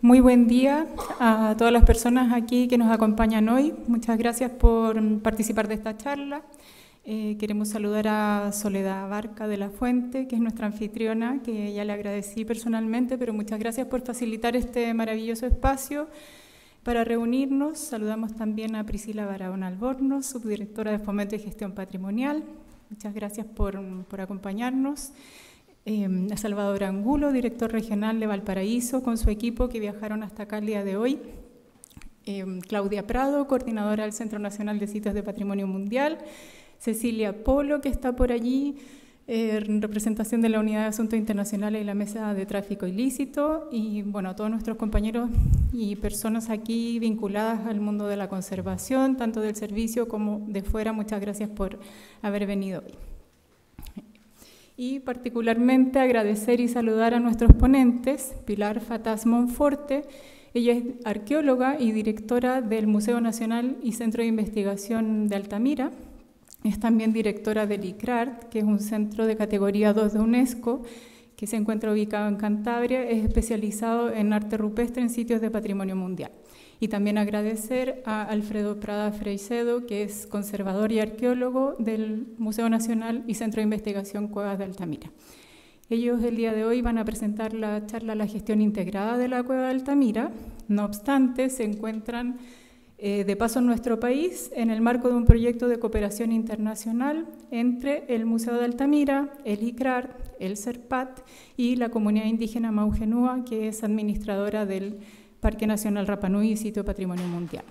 Muy buen día a todas las personas aquí que nos acompañan hoy. Muchas gracias por participar de esta charla. Queremos saludar a Soledad Abarca de la Fuente, que es nuestra anfitriona, que ya le agradecí personalmente, pero muchas gracias por facilitar este maravilloso espacio para reunirnos. Saludamos también a Priscila Barahona Albornoz, subdirectora de Fomento y Gestión Patrimonial. Muchas gracias por acompañarnos. A Salvador Angulo, director regional de Valparaíso, con su equipo que viajaron hasta acá el día de hoy. Claudia Prado, coordinadora del Centro Nacional de Sitios de Patrimonio Mundial. Cecilia Polo, que está por allí, en representación de la Unidad de Asuntos Internacionales y la Mesa de Tráfico Ilícito. Y bueno, a todos nuestros compañeros y personas aquí vinculadas al mundo de la conservación, tanto del servicio como de fuera, muchas gracias por haber venido hoy. Y particularmente agradecer y saludar a nuestros ponentes, Pilar Fataz Monforte. Ella es arqueóloga y directora del Museo Nacional y Centro de Investigación de Altamira. Es también directora del ICRAR, que es un centro de categoría 2 de UNESCO, que se encuentra ubicado en Cantabria. Es especializado en arte rupestre en sitios de patrimonio mundial. Y también agradecer a Alfredo Prada Freixedo, que es conservador y arqueólogo del Museo Nacional y Centro de Investigación Cuevas de Altamira. Ellos el día de hoy van a presentar la charla La gestión integrada de la Cueva de Altamira. No obstante, se encuentran de paso en nuestro país en el marco de un proyecto de cooperación internacional entre el Museo de Altamira, el ICRAR, el CERPAT y la comunidad indígena Maujenúa, que es administradora del Parque Nacional Rapa Nui y Sitio Patrimonio Mundial.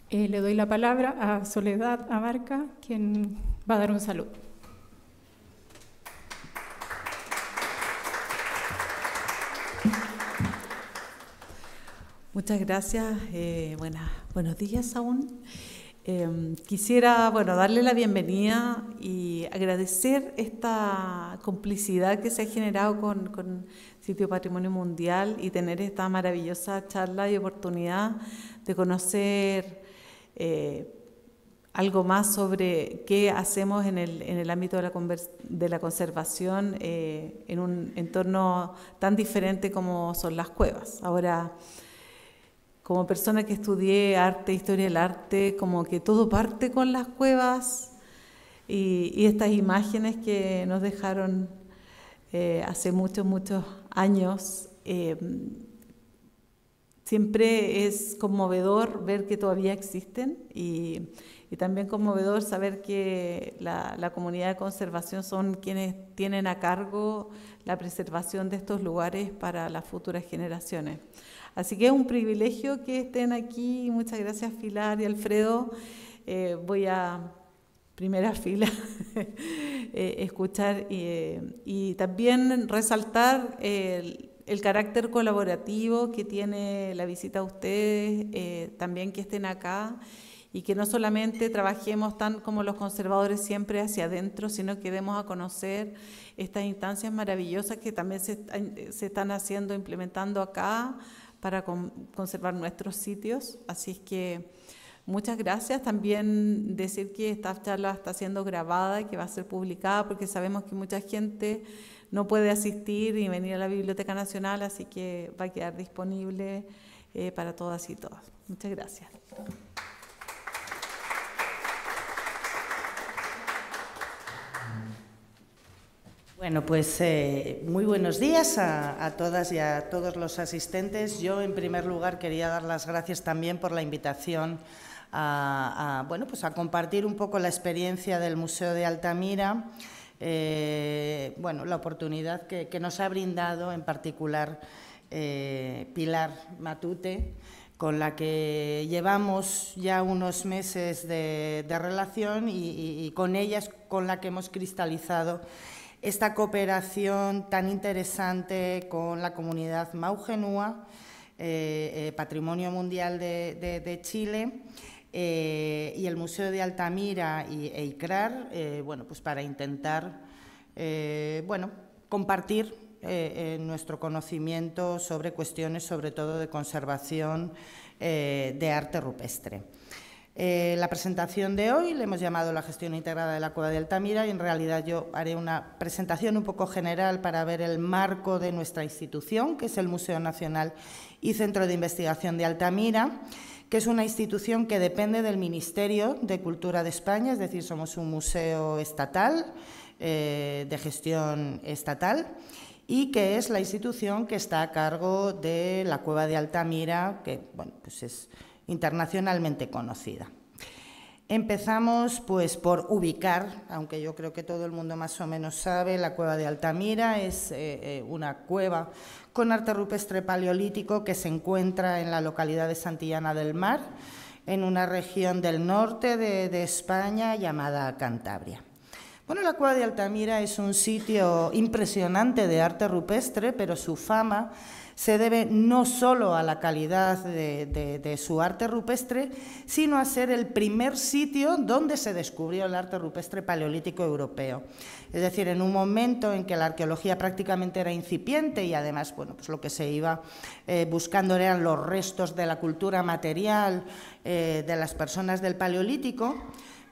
Le doy la palabra a Soledad Abarca, quien va a dar un saludo. Muchas gracias. Buenos días aún. Quisiera darle la bienvenida y agradecer esta complicidad que se ha generado con Sitio Patrimonio Mundial y tener esta maravillosa charla y oportunidad de conocer algo más sobre qué hacemos en el ámbito de la conservación en un entorno tan diferente como son las cuevas. Ahora, como persona que estudié arte, historia del arte, como que todo parte con las cuevas y estas imágenes que nos dejaron hace muchos años. Siempre es conmovedor ver que todavía existen y también conmovedor saber que la comunidad de conservación son quienes tienen a cargo la preservación de estos lugares para las futuras generaciones. Así que es un privilegio que estén aquí. Muchas gracias, Pilar y Alfredo. Voy a primera fila escuchar y también resaltar el carácter colaborativo que tiene la visita a ustedes, también que estén acá y que no solamente trabajemos tan como los conservadores siempre hacia adentro, sino que demos a conocer estas instancias maravillosas que también se están haciendo, implementando acá para conservar nuestros sitios. Así es que muchas gracias. También decir que esta charla está siendo grabada y que va a ser publicada porque sabemos que mucha gente no puede asistir y venir a la Biblioteca Nacional, así que va a quedar disponible para todas y todos. Muchas gracias. Bueno, pues muy buenos días a todas y a todos los asistentes. Yo, en primer lugar, quería dar las gracias también por la invitación a compartir un poco la experiencia del Museo de Altamira, la oportunidad que nos ha brindado, en particular, Pilar Matute, con la que llevamos ya unos meses de relación y con ella es con la que hemos cristalizado esta cooperación tan interesante con la comunidad Maujenúa, Patrimonio Mundial de Chile, y el Museo de Altamira e ICRAR, para intentar compartir nuestro conocimiento sobre cuestiones, sobre todo de conservación de arte rupestre. La presentación de hoy le hemos llamado la gestión integrada de la Cueva de Altamira y en realidad yo haré una presentación un poco general para ver el marco de nuestra institución, que es el Museo Nacional y Centro de Investigación de Altamira, que es una institución que depende del Ministerio de Cultura de España, es decir, somos un museo estatal, de gestión estatal, y que es la institución que está a cargo de la Cueva de Altamira, que bueno, pues es internacionalmente conocida. Empezamos pues por ubicar, aunque yo creo que todo el mundo más o menos sabe, la Cueva de Altamira es una cueva con arte rupestre paleolítico que se encuentra en la localidad de Santillana del Mar, en una región del norte de España llamada Cantabria. Bueno, la Cueva de Altamira es un sitio impresionante de arte rupestre, pero su fama se debe no solo a la calidad de su arte rupestre, sino a ser el primer sitio donde se descubrió el arte rupestre paleolítico europeo. Es decir, en un momento en que la arqueología prácticamente era incipiente y además bueno, pues lo que se iba buscando eran los restos de la cultura material de las personas del Paleolítico.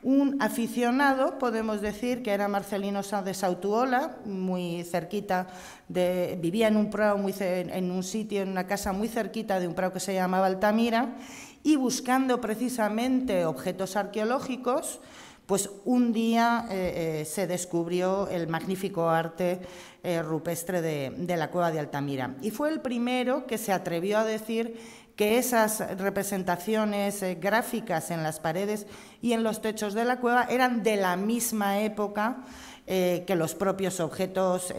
Un aficionado, podemos decir, que era Marcelino Sáenz de Sautuola, muy cerquita, vivía en un prado, en un sitio, en una casa muy cerquita de un prado que se llamaba Altamira, y buscando precisamente objetos arqueológicos, pues un día se descubrió el magnífico arte rupestre de la Cueva de Altamira. Y fue el primero que se atrevió a decir que esas representaciones gráficas en las paredes y en los techos de la cueva eran de la misma época que los propios objetos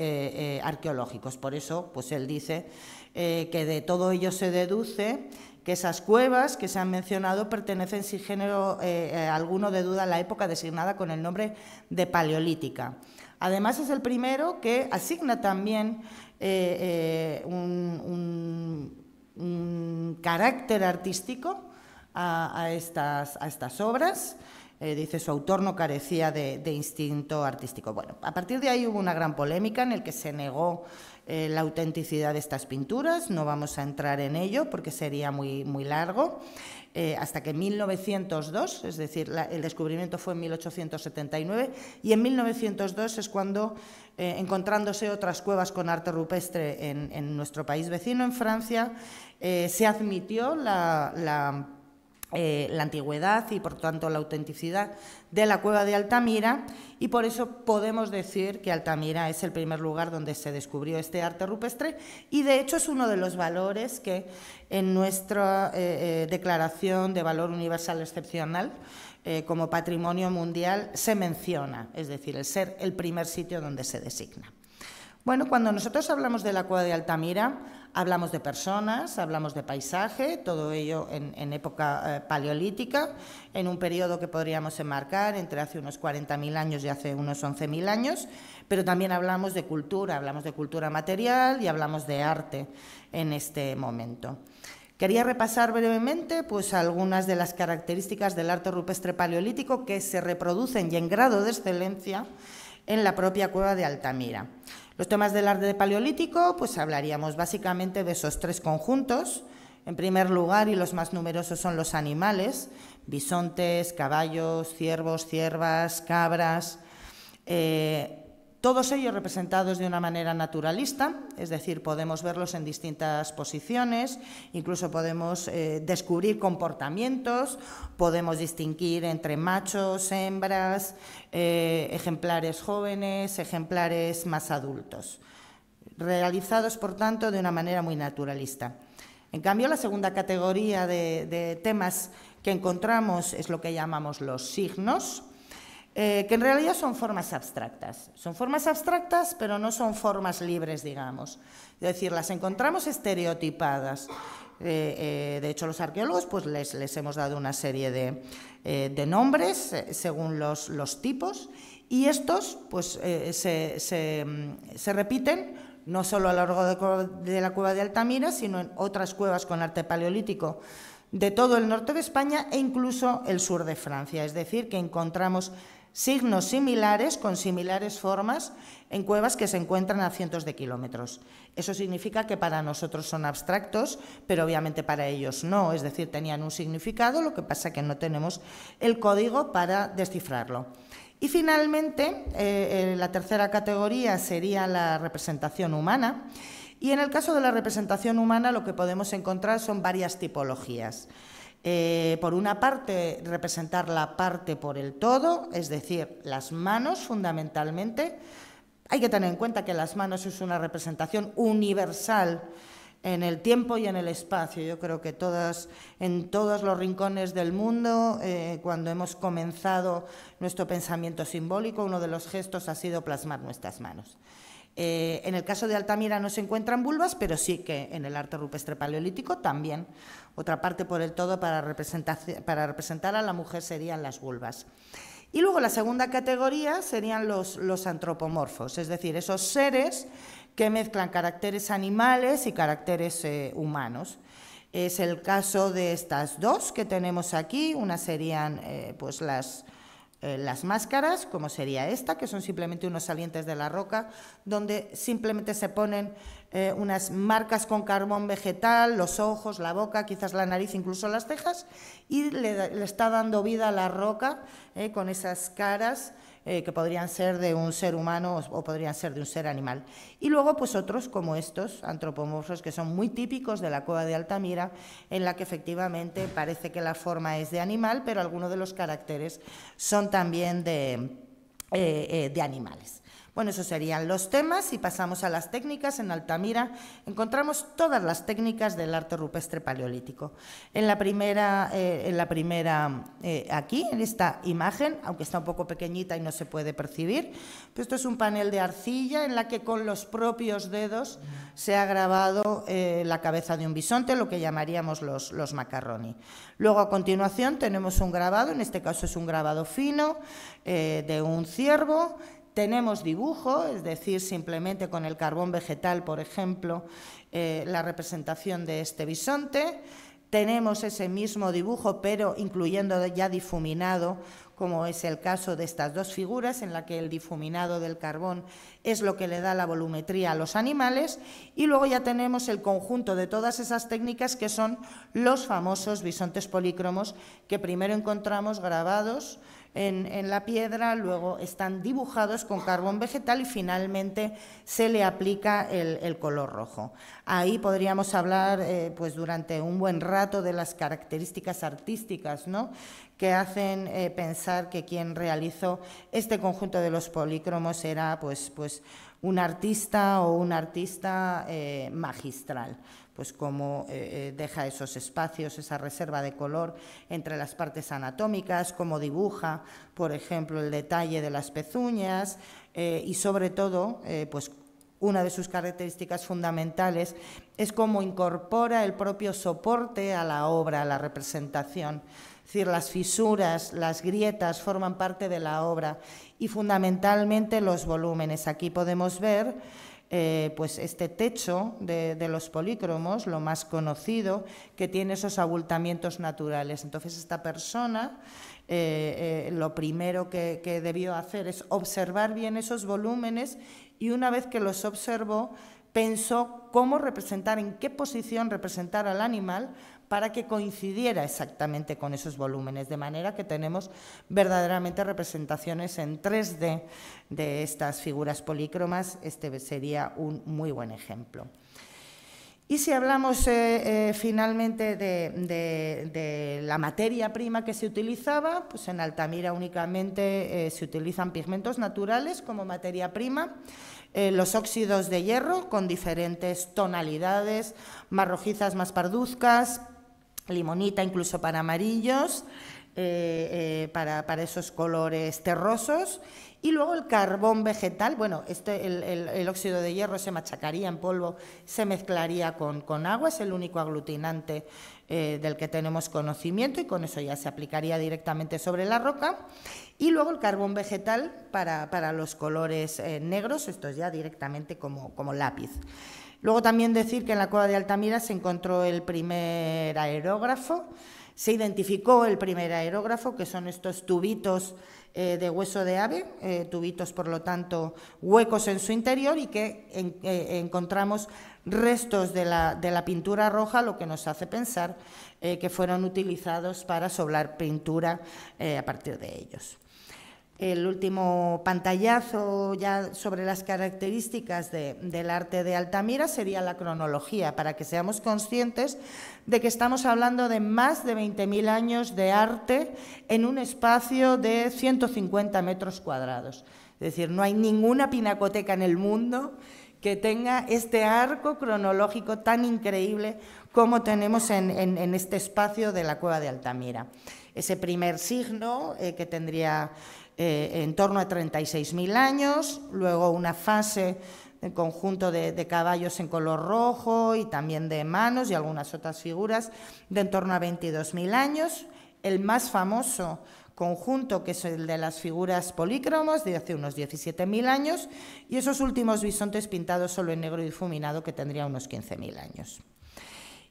arqueológicos. Por eso, pues él dice que de todo ello se deduce que esas cuevas que se han mencionado pertenecen sin género alguno de duda a la época designada con el nombre de Paleolítica. Además, es el primero que asigna también un carácter artístico a estas obras. Dice, su autor no carecía de instinto artístico. Bueno, a partir de ahí hubo una gran polémica en la que se negó la autenticidad de estas pinturas. No vamos a entrar en ello porque sería muy largo. Hasta que en 1902, es decir, el descubrimiento fue en 1879, y en 1902 es cuando, encontrándose otras cuevas con arte rupestre en nuestro país vecino, en Francia, se admitió la antigüedad y, por tanto, la autenticidad de la Cueva de Altamira, y por eso podemos decir que Altamira es el primer lugar donde se descubrió este arte rupestre, y de hecho es uno de los valores que en nuestra Declaración de Valor Universal Excepcional como Patrimonio Mundial se menciona, es decir, el ser el primer sitio donde se designa. Bueno, cuando nosotros hablamos de la Cueva de Altamira, hablamos de personas, hablamos de paisaje, todo ello en época paleolítica, en un periodo que podríamos enmarcar entre hace unos 40.000 años y hace unos 11.000 años, pero también hablamos de cultura material y hablamos de arte en este momento. Quería repasar brevemente pues, algunas de las características del arte rupestre paleolítico que se reproducen y en grado de excelencia en la propia Cueva de Altamira. Los temas del arte paleolítico, pues hablaríamos básicamente de esos tres conjuntos. En primer lugar, y los más numerosos son los animales, bisontes, caballos, ciervos, ciervas, cabras, todos ellos representados de una manera naturalista, es decir, podemos verlos en distintas posiciones, incluso podemos descubrir comportamientos, podemos distinguir entre machos, hembras, ejemplares jóvenes, ejemplares más adultos, realizados, por tanto, de una manera muy naturalista. En cambio, la segunda categoría de temas que encontramos es lo que llamamos los signos, que en realidad son formas abstractas. Son formas abstractas, pero no son formas libres, digamos. Es decir, las encontramos estereotipadas. De hecho, los arqueólogos pues, les hemos dado una serie de nombres según los tipos, y estos pues, se repiten no solo a lo largo de la Cueva de Altamira, sino en otras cuevas con arte paleolítico de todo el norte de España e incluso el sur de Francia. Es decir, que encontramos signos similares con similares formas en cuevas que se encuentran a cientos de kilómetros. Eso significa que para nosotros son abstractos, pero obviamente para ellos no, es decir, tenían un significado, lo que pasa es que no tenemos el código para descifrarlo. Y finalmente, la tercera categoría sería la representación humana, y en el caso de la representación humana lo que podemos encontrar son varias tipologías. Por una parte, representar la parte por el todo, es decir, las manos fundamentalmente. Hay que tener en cuenta que las manos es una representación universal en el tiempo y en el espacio. Yo creo que en todos los rincones del mundo, cuando hemos comenzado nuestro pensamiento simbólico, uno de los gestos ha sido plasmar nuestras manos. En el caso de Altamira no se encuentran vulvas, pero sí que en el arte rupestre paleolítico también. Otra parte por el todo para representar a la mujer serían las vulvas. Y luego la segunda categoría serían los antropomorfos, es decir, esos seres que mezclan caracteres animales y caracteres humanos. Es el caso de estas dos que tenemos aquí. Una serían pues las máscaras, como sería esta, que son simplemente unos salientes de la roca, donde simplemente se ponen unas marcas con carbón vegetal, los ojos, la boca, quizás la nariz, incluso las cejas, y le está dando vida a la roca con esas caras que podrían ser de un ser humano o podrían ser de un ser animal. Y luego, pues otros como estos antropomorfos que son muy típicos de la cueva de Altamira, en la que efectivamente parece que la forma es de animal, pero algunos de los caracteres son también de animales. Bueno, esos serían los temas y pasamos a las técnicas. En Altamira encontramos todas las técnicas del arte rupestre paleolítico. En la primera aquí, en esta imagen, aunque está un poco pequeñita y no se puede percibir, pues esto es un panel de arcilla en la que con los propios dedos se ha grabado la cabeza de un bisonte, lo que llamaríamos los macarroni. Luego, a continuación, tenemos un grabado, en este caso es un grabado fino de un ciervo. Tenemos dibujo, es decir, simplemente con el carbón vegetal, por ejemplo, la representación de este bisonte. Tenemos ese mismo dibujo, pero incluyendo ya difuminado, como es el caso de estas dos figuras, en la que el difuminado del carbón es lo que le da la volumetría a los animales. Y luego ya tenemos el conjunto de todas esas técnicas que son los famosos bisontes polícromos, que primero encontramos grabados en la piedra, luego están dibujados con carbón vegetal y finalmente se le aplica el color rojo. Ahí podríamos hablar pues durante un buen rato de las características artísticas, ¿no?, que hacen pensar que quien realizó este conjunto de los polícromos era pues un artista o un artista magistral. Pues cómo deja esos espacios, esa reserva de color entre las partes anatómicas, cómo dibuja, por ejemplo, el detalle de las pezuñas y sobre todo, pues una de sus características fundamentales es cómo incorpora el propio soporte a la obra, a la representación. Es decir, las fisuras, las grietas forman parte de la obra y fundamentalmente los volúmenes. Aquí podemos ver pues este techo de los polícromos, lo más conocido, que tiene esos abultamientos naturales. Entonces, esta persona lo primero que debió hacer es observar bien esos volúmenes y una vez que los observó, pensó cómo representar, en qué posición representar al animal para que coincidiera exactamente con esos volúmenes, de manera que tenemos verdaderamente representaciones en 3D de estas figuras polícromas. Este sería un muy buen ejemplo. Y si hablamos finalmente de la materia prima que se utilizaba, pues en Altamira únicamente se utilizan pigmentos naturales como materia prima, los óxidos de hierro con diferentes tonalidades, más rojizas, más parduzcas, limonita incluso para amarillos, para esos colores terrosos, y luego el carbón vegetal. Bueno, el óxido de hierro se machacaría en polvo, se mezclaría con agua, es el único aglutinante del que tenemos conocimiento y con eso ya se aplicaría directamente sobre la roca. Y luego el carbón vegetal para los colores negros, esto es ya directamente como lápiz. Luego también decir que en la cueva de Altamira se encontró el primer aerógrafo. Se identificó el primer aerógrafo, que son estos tubitos de hueso de ave, tubitos, por lo tanto, huecos en su interior, y que encontramos restos de la pintura roja, lo que nos hace pensar que fueron utilizados para soblar pintura a partir de ellos. El último pantallazo ya sobre las características del arte de Altamira sería la cronología, para que seamos conscientes de que estamos hablando de más de 20.000 años de arte en un espacio de 150 metros cuadrados. Es decir, no hay ninguna pinacoteca en el mundo que tenga este arco cronológico tan increíble como tenemos en este espacio de la cueva de Altamira. Ese primer signo que tendría en torno a 36.000 años, luego una fase de conjunto de caballos en color rojo y también de manos y algunas otras figuras de en torno a 22.000 años. El más famoso conjunto, que es el de las figuras polícromas, de hace unos 17.000 años, y esos últimos bisontes pintados solo en negro y difuminado, que tendría unos 15.000 años.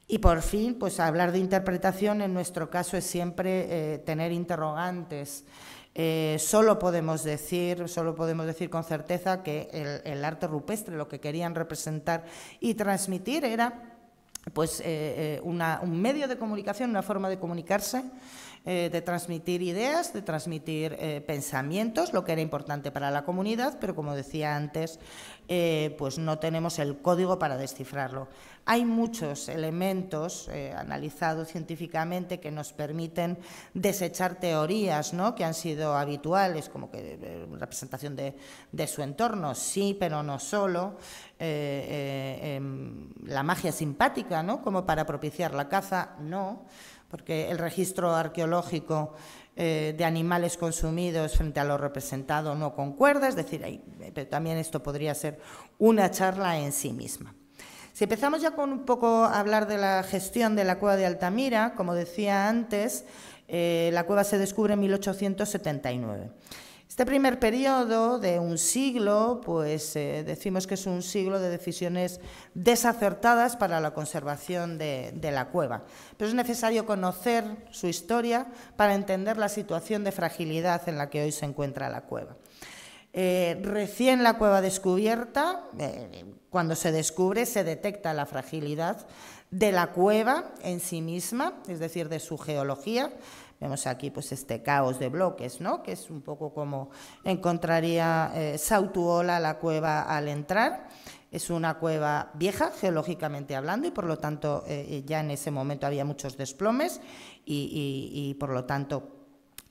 Y por fin, pues hablar de interpretación en nuestro caso es siempre tener interrogantes. Solo podemos decir con certeza que el arte rupestre lo que querían representar y transmitir era pues, un medio de comunicación, una forma de comunicarse, de transmitir ideas, de transmitir pensamientos, lo que era importante para la comunidad, pero como decía antes, pues no tenemos el código para descifrarlo. Hay muchos elementos analizados científicamente que nos permiten desechar teorías, ¿no?, que han sido habituales, como que representación de su entorno, sí, pero no solo. La magia simpática, ¿no?, como para propiciar la caza, no, porque el registro arqueológico de animales consumidos frente a lo representado no concuerda, es decir, pero también esto podría ser una charla en sí misma. Si empezamos ya con un poco a hablar de la gestión de la cueva de Altamira, como decía antes, la cueva se descubre en 1879. Este primer periodo de un siglo, pues decimos que es un siglo de decisiones desacertadas para la conservación de la cueva. Pero es necesario conocer su historia para entender la situación de fragilidad en la que hoy se encuentra la cueva. Recién la cueva descubierta, cuando se descubre, se detecta la fragilidad de la cueva en sí misma, es decir, de su geología. Vemos aquí pues este caos de bloques, ¿no?, que es un poco como encontraría Sautuola la cueva al entrar. Es una cueva vieja, geológicamente hablando, y por lo tanto ya en ese momento había muchos desplomes y por lo tanto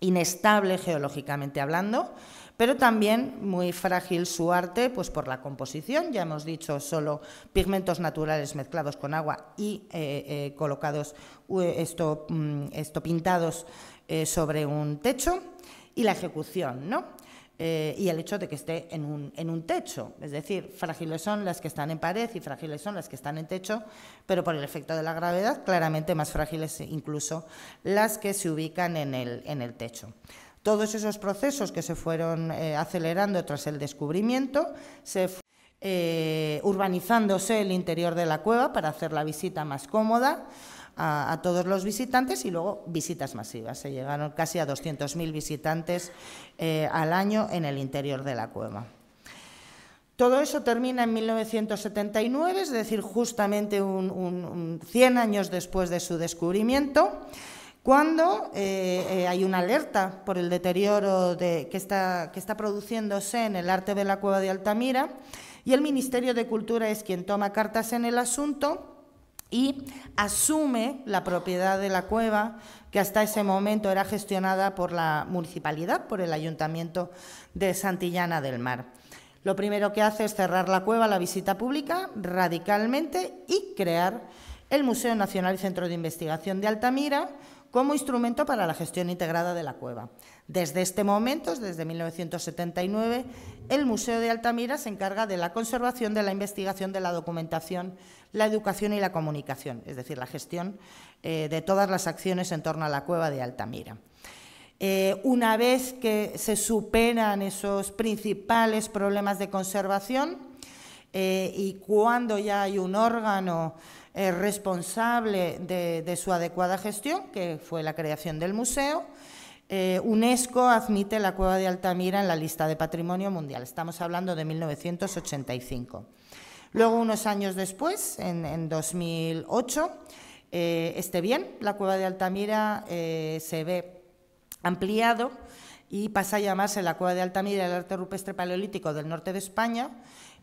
inestable geológicamente hablando, pero también muy frágil su arte, pues por la composición, ya hemos dicho, solo pigmentos naturales mezclados con agua y colocados, pintados sobre un techo, y la ejecución, ¿no? Y el hecho de que esté en un techo, es decir, frágiles son las que están en pared y frágiles son las que están en techo, pero por el efecto de la gravedad, claramente más frágiles incluso las que se ubican en el techo. Todos esos procesos que se fueron acelerando tras el descubrimiento, urbanizándose el interior de la cueva para hacer la visita más cómoda a todos los visitantes, y luego visitas masivas. Se llegaron casi a 200.000 visitantes al año en el interior de la cueva. Todo eso termina en 1979, es decir, justamente 100 años después de su descubrimiento, cuando hay una alerta por el deterioro que está produciéndose en el arte de la cueva de Altamira, y el Ministerio de Cultura es quien toma cartas en el asunto y asume la propiedad de la cueva, que hasta ese momento era gestionada por la municipalidad, por el Ayuntamiento de Santillana del Mar. Lo primero que hace es cerrar la cueva a la visita pública radicalmente y crear el Museo Nacional y Centro de Investigación de Altamira como instrumento para la gestión integrada de la cueva. Desde este momento, desde 1979, el Museo de Altamira se encarga de la conservación, de la investigación, de la documentación, la educación y la comunicación, es decir, la gestión de todas las acciones en torno a la cueva de Altamira. Una vez que se superan esos principales problemas de conservación y cuando ya hay un órgano responsable de su adecuada gestión, que fue la creación del museo, UNESCO admite la Cueva de Altamira en la lista de Patrimonio Mundial. Estamos hablando de 1985. Luego, unos años después, en 2008, este bien, la Cueva de Altamira se ve ampliado y pasa a llamarse la Cueva de Altamira del arte rupestre paleolítico del norte de España,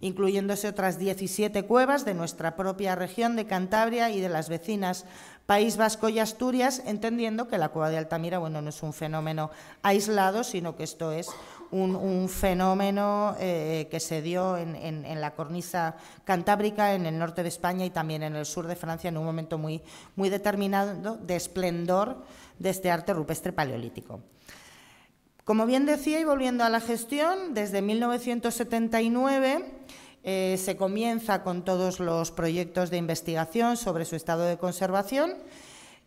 incluyéndose otras 17 cuevas de nuestra propia región de Cantabria y de las vecinas País Vasco y Asturias, entendiendo que la Cueva de Altamira, bueno, no es un fenómeno aislado, sino que esto es un fenómeno que se dio en la cornisa cantábrica, en el norte de España y también en el sur de Francia, en un momento muy determinado de esplendor de este arte rupestre paleolítico. Como bien decía, y volviendo a la gestión, desde 1979 se comienza con todos los proyectos de investigación sobre su estado de conservación.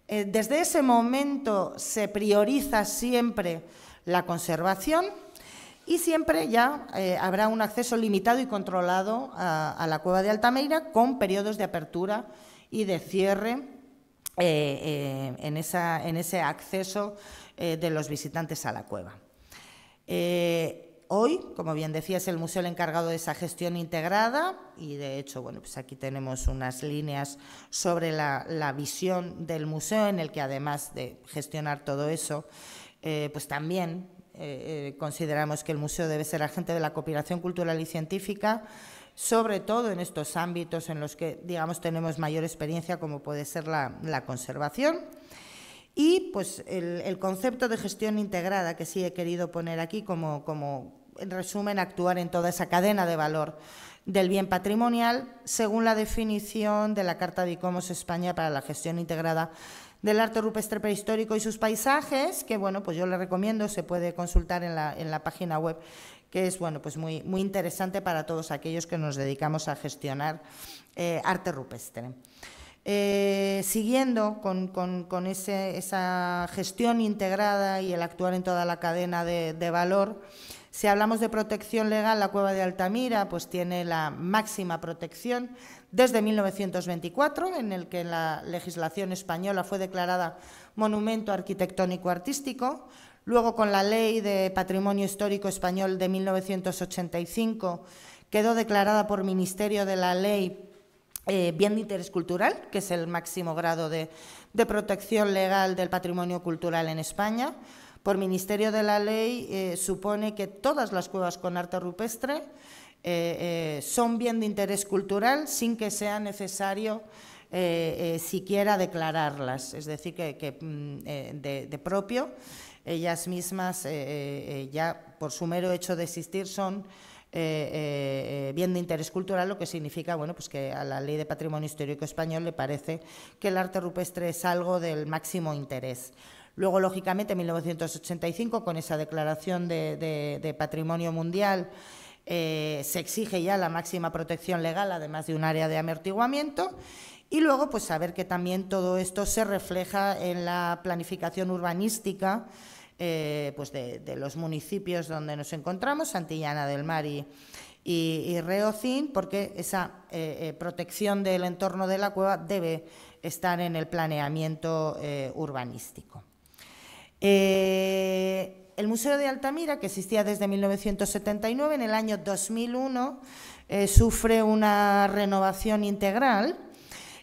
Desde ese momento se prioriza siempre la conservación y siempre ya habrá un acceso limitado y controlado a la Cueva de Altamira, con periodos de apertura y de cierre en ese acceso de los visitantes a la cueva. Hoy, como bien decía, es el museo el encargado de esa gestión integrada y, de hecho, bueno, pues aquí tenemos unas líneas sobre la visión del museo, en el que, además de gestionar todo eso, pues también consideramos que el museo debe ser agente de la cooperación cultural y científica, sobre todo en estos ámbitos en los que, digamos, tenemos mayor experiencia, como puede ser la conservación. Y pues el concepto de gestión integrada, que sí he querido poner aquí como en resumen, actuar en toda esa cadena de valor del bien patrimonial, según la definición de la Carta de ICOMOS España para la gestión integrada del arte rupestre prehistórico y sus paisajes, que, bueno, pues yo le recomiendo, se puede consultar en la página web, que es, bueno, pues muy interesante para todos aquellos que nos dedicamos a gestionar arte rupestre. Siguiendo con esa gestión integrada y el actuar en toda la cadena de valor, si hablamos de protección legal, la Cueva de Altamira pues tiene la máxima protección desde 1924, en el que la legislación española fue declarada monumento arquitectónico-artístico. Luego, con la Ley de Patrimonio Histórico Español de 1985, quedó declarada por Ministerio de la Ley bien de interés cultural, que es el máximo grado de protección legal del patrimonio cultural en España. Por Ministerio de la Ley supone que todas las cuevas con arte rupestre son bien de interés cultural sin que sea necesario siquiera declararlas, es decir, que de propio ellas mismas ya por su mero hecho de existir son bien de interés cultural, lo que significa, bueno, pues que a la Ley de Patrimonio Histórico Español le parece que el arte rupestre es algo del máximo interés. Luego, lógicamente, en 1985, con esa declaración de Patrimonio Mundial, se exige ya la máxima protección legal, además de un área de amortiguamiento. Y luego, pues saber que también todo esto se refleja en la planificación urbanística pues de los municipios donde nos encontramos, Santillana del Mar y Reocín, porque esa protección del entorno de la cueva debe estar en el planeamiento urbanístico. El Museo de Altamira, que existía desde 1979, en el año 2001 sufre una renovación integral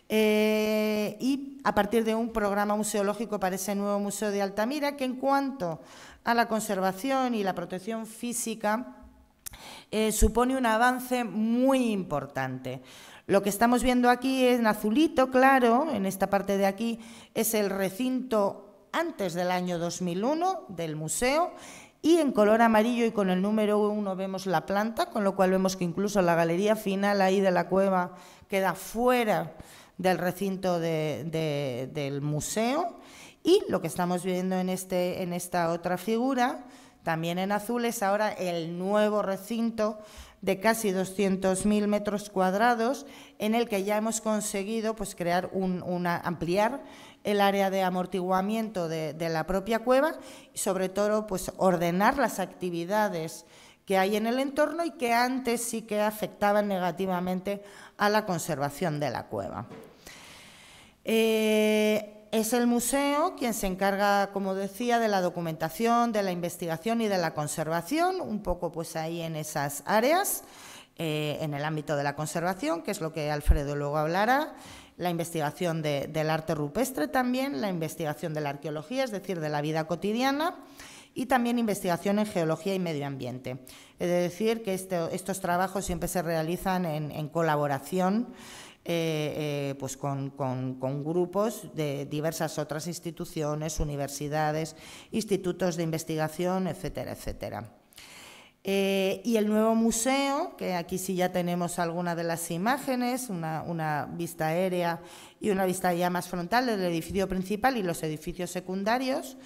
y a partir de un programa museológico para ese nuevo Museo de Altamira, que en cuanto a la conservación y la protección física supone un avance muy importante. Lo que estamos viendo aquí en azulito, claro, en esta parte de aquí, es el recinto antes del año 2001 del museo, y en color amarillo y con el número 1 vemos la planta, con lo cual vemos que incluso la galería final ahí de la cueva queda fuera del recinto del museo. Y lo que estamos viendo en esta otra figura, también en azul, es ahora el nuevo recinto de casi 200.000 metros cuadrados, en el que ya hemos conseguido pues crear ampliar el área de amortiguamiento de la propia cueva y, sobre todo, pues ordenar las actividades que hay en el entorno y que antes sí que afectaban negativamente a la conservación de la cueva. Es el museo quien se encarga, como decía, de la documentación, de la investigación y de la conservación, un poco pues ahí en esas áreas, en el ámbito de la conservación, que es lo que Alfredo luego hablará, la investigación del arte rupestre también, la investigación de la arqueología, es decir, de la vida cotidiana, y también investigación en geología y medio ambiente. Es decir, que estos trabajos siempre se realizan en colaboración pues con grupos de diversas otras instituciones, universidades, institutos de investigación, etcétera, etcétera. Y el nuevo museo, que aquí sí ya tenemos algunas de las imágenes, una vista aérea y una vista ya más frontal del edificio principal y los edificios secundarios,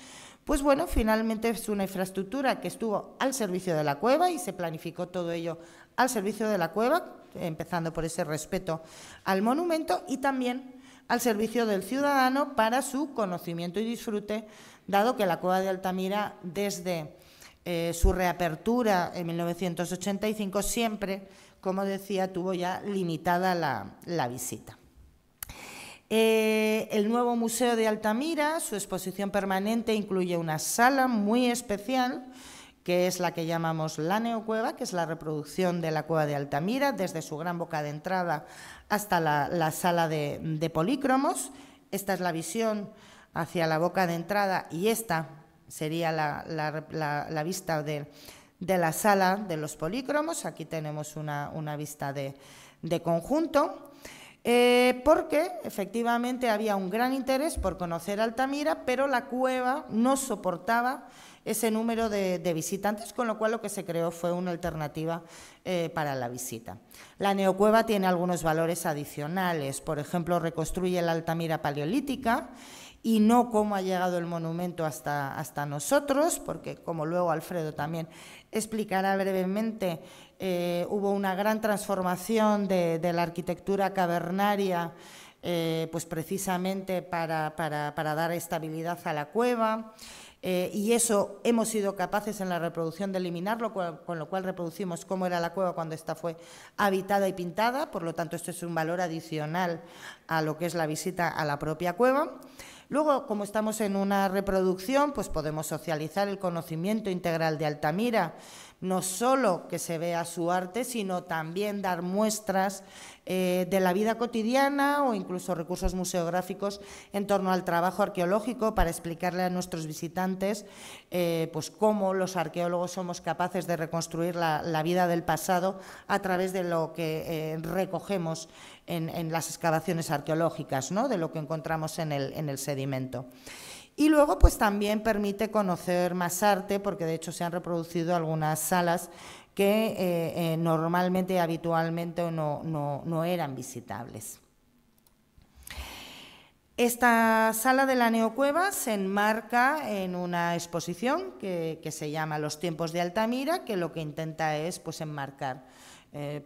pues bueno, finalmente es una infraestructura que estuvo al servicio de la cueva y se planificó todo ello al servicio de la cueva, empezando por ese respeto al monumento y también al servicio del ciudadano para su conocimiento y disfrute, dado que la cueva de Altamira, desde su reapertura en 1985, siempre, como decía, tuvo ya limitada la visita. El nuevo Museo de Altamira, su exposición permanente, incluye una sala muy especial, que es la que llamamos la Neocueva, que es la reproducción de la cueva de Altamira, desde su gran boca de entrada hasta la sala de polícromos. Esta es la visión hacia la boca de entrada y esta sería la vista de la sala de los polícromos. Aquí tenemos una vista de conjunto. Porque efectivamente había un gran interés por conocer Altamira, pero la cueva no soportaba ese número de visitantes, con lo cual lo que se creó fue una alternativa para la visita. La Neocueva tiene algunos valores adicionales, por ejemplo, reconstruye la Altamira paleolítica y no cómo ha llegado el monumento hasta nosotros, porque como luego Alfredo también explicará brevemente, hubo una gran transformación de la arquitectura cavernaria, pues precisamente para dar estabilidad a la cueva, y eso hemos sido capaces en la reproducción de eliminarlo, con lo cual reproducimos cómo era la cueva cuando esta fue habitada y pintada, por lo tanto esto es un valor adicional a lo que es la visita a la propia cueva. Luego, como estamos en una reproducción, pues podemos socializar el conocimiento integral de Altamira, no solo que se vea su arte, sino también dar muestras de la vida cotidiana o incluso recursos museográficos en torno al trabajo arqueológico para explicarle a nuestros visitantes pues cómo los arqueólogos somos capaces de reconstruir la vida del pasado a través de lo que recogemos en las excavaciones arqueológicas, ¿no?, de lo que encontramos en el sedimento. Y luego pues también permite conocer más arte, porque de hecho se han reproducido algunas salas que normalmente, habitualmente no eran visitables. Esta sala de la Neocueva se enmarca en una exposición que se llama Los tiempos de Altamira, que lo que intenta es pues enmarcar,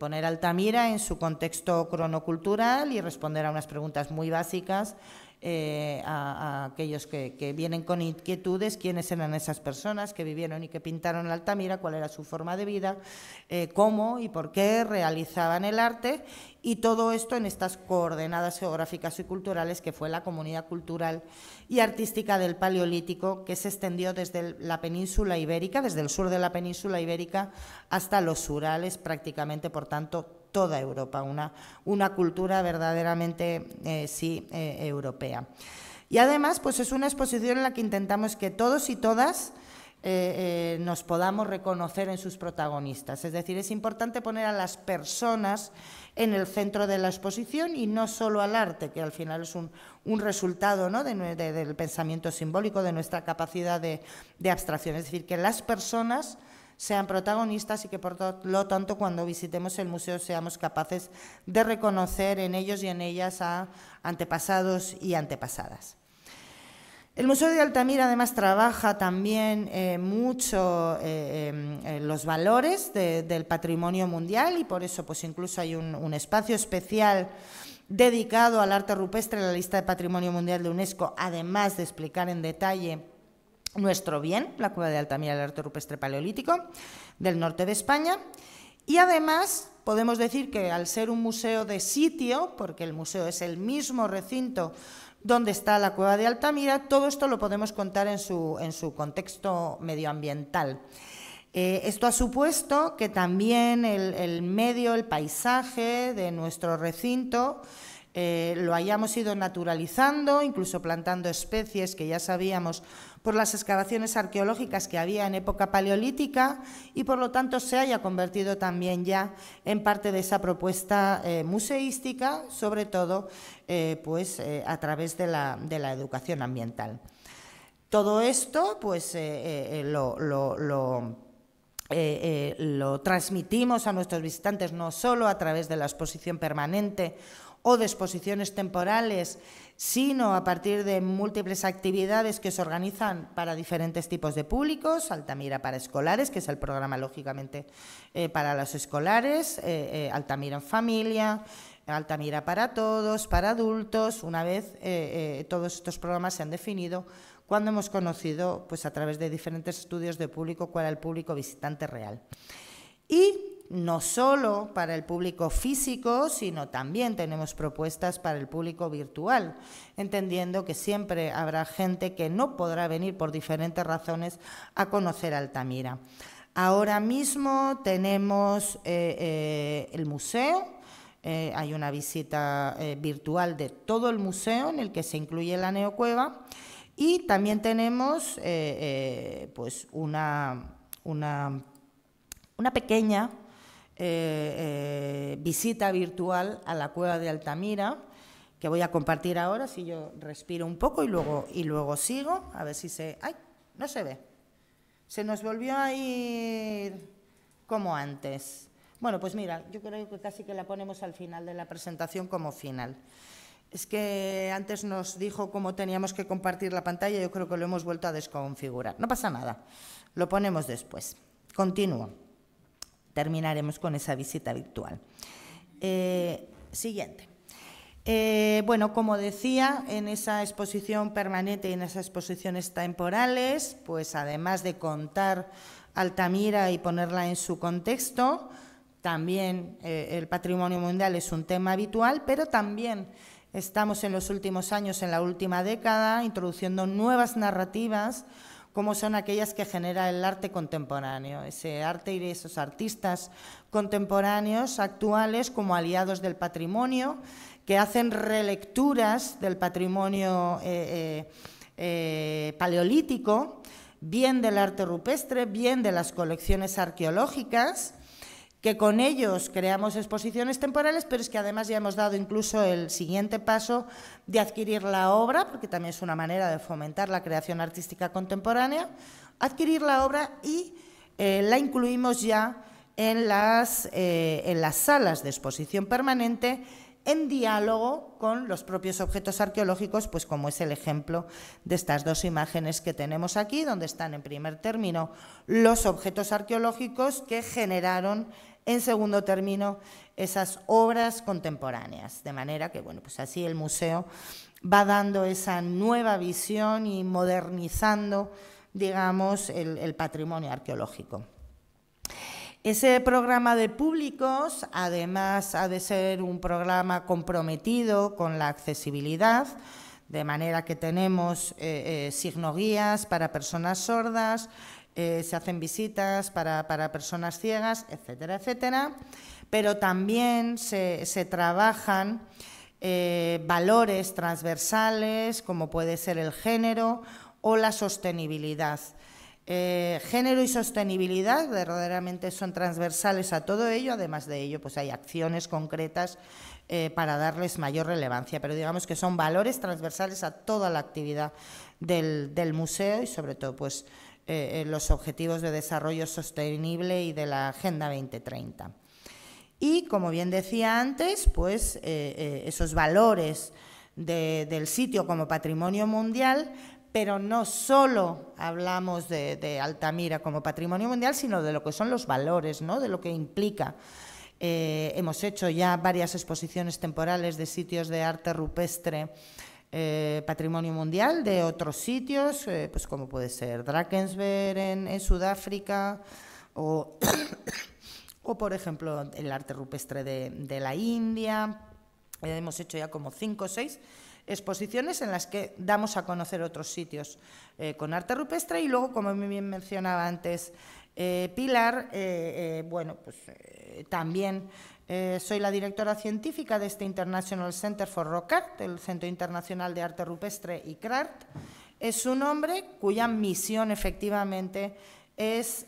poner Altamira en su contexto cronocultural y responder a unas preguntas muy básicas a aquellos que vienen con inquietudes: quiénes eran esas personas que vivieron y que pintaron Altamira, cuál era su forma de vida, cómo y por qué realizaban el arte, y todo esto en estas coordenadas geográficas y culturales que fue la comunidad cultural y artística del Paleolítico, que se extendió desde la península ibérica, desde el sur de la península ibérica hasta los Urales, prácticamente, por tanto, toda Europa, una cultura verdaderamente europea. Y además, pues es una exposición en la que intentamos que todos y todas nos podamos reconocer en sus protagonistas. Es decir, es importante poner a las personas en el centro de la exposición y no solo al arte, que al final es un resultado, ¿no?, del pensamiento simbólico, de nuestra capacidad de abstracción. Es decir, que las personas sean protagonistas y que, por lo tanto, cuando visitemos el museo seamos capaces de reconocer en ellos y en ellas a antepasados y antepasadas. El Museo de Altamira, además, trabaja también mucho los valores del patrimonio mundial, y por eso pues incluso hay un espacio especial dedicado al arte rupestre en la lista de Patrimonio Mundial de UNESCO, además de explicar en detalle nuestro bien, la Cueva de Altamira, el arte rupestre paleolítico del norte de España. Y además podemos decir que, al ser un museo de sitio, porque el museo es el mismo recinto dónde está la cueva de Altamira. Todo esto lo podemos contar en su contexto medioambiental. Esto ha supuesto que también el medio, el paisaje de nuestro recinto lo hayamos ido naturalizando, incluso plantando especies que ya sabíamos por las excavaciones arqueológicas que había en época paleolítica, y por lo tanto se haya convertido también ya en parte de esa propuesta museística, sobre todo a través de la educación ambiental. Todo esto pues lo transmitimos a nuestros visitantes no solo a través de la exposición permanente o de exposiciones temporales, sino a partir de múltiples actividades que se organizan para diferentes tipos de públicos. Altamira para escolares, que es el programa lógicamente para los escolares, Altamira en familia, Altamira para todos, para adultos. Una vez todos estos programas se han definido, cuando hemos conocido pues a través de diferentes estudios de público cuál era el público visitante real. Y no solo para el público físico, sino también tenemos propuestas para el público virtual, entendiendo que siempre habrá gente que no podrá venir por diferentes razones a conocer Altamira. Ahora mismo tenemos el museo. Hay una visita virtual de todo el museo en el que se incluye la neocueva, y también tenemos pues una pequeña visita virtual a la cueva de Altamira, que voy a compartir ahora, si yo respiro un poco y luego sigo, a ver si se... ¡Ay! No se ve. Se nos volvió a ir como antes. Bueno, pues mira, yo creo que casi que la ponemos al final de la presentación como final. Es que antes nos dijo cómo teníamos que compartir la pantalla, yo creo que lo hemos vuelto a desconfigurar. No pasa nada, lo ponemos después. Continúo. Terminaremos con esa visita virtual. Siguiente. Bueno, como decía, en esa exposición permanente y en esas exposiciones temporales, pues además de contar Altamira y ponerla en su contexto, también el patrimonio mundial es un tema habitual, pero también estamos en los últimos años, en la última década, introduciendo nuevas narrativas, como son aquellas que genera el arte contemporáneo, ese arte y esos artistas contemporáneos actuales como aliados del patrimonio, que hacen relecturas del patrimonio paleolítico, bien del arte rupestre, bien de las colecciones arqueológicas, que con ellos creamos exposiciones temporales, pero es que además ya hemos dado incluso el siguiente paso de adquirir la obra, porque también es una manera de fomentar la creación artística contemporánea, adquirir la obra y la incluimos ya en las salas de exposición permanente, en diálogo con los propios objetos arqueológicos, pues como es el ejemplo de estas dos imágenes que tenemos aquí, donde están en primer término los objetos arqueológicos que generaron en segundo término esas obras contemporáneas, de manera que, bueno, pues así el museo va dando esa nueva visión y modernizando, digamos, el patrimonio arqueológico. Ese programa de públicos, además, ha de ser un programa comprometido con la accesibilidad, de manera que tenemos signoguías para personas sordas, se hacen visitas para personas ciegas, etcétera, etcétera, pero también se trabajan valores transversales, como puede ser el género o la sostenibilidad. Género y sostenibilidad verdaderamente son transversales a todo ello. Además de ello, pues hay acciones concretas para darles mayor relevancia, pero digamos que son valores transversales a toda la actividad del museo y sobre todo pues los objetivos de desarrollo sostenible y de la Agenda 2030. Y como bien decía antes, pues esos valores del sitio como patrimonio mundial, pero no solo hablamos de Altamira como patrimonio mundial, sino de lo que son los valores, ¿no? De lo que implica. Hemos hecho ya varias exposiciones temporales de sitios de arte rupestre patrimonio mundial, de otros sitios, pues como puede ser Drakensberg en Sudáfrica, o por ejemplo el arte rupestre de la India. Hemos hecho ya como 5 o 6 exposiciones en las que damos a conocer otros sitios con arte rupestre y luego, como bien mencionaba antes Pilar, bueno, pues también soy la directora científica de este International Center for Rock Art, el Centro Internacional de Arte Rupestre ICRART. Es un hombre cuya misión efectivamente es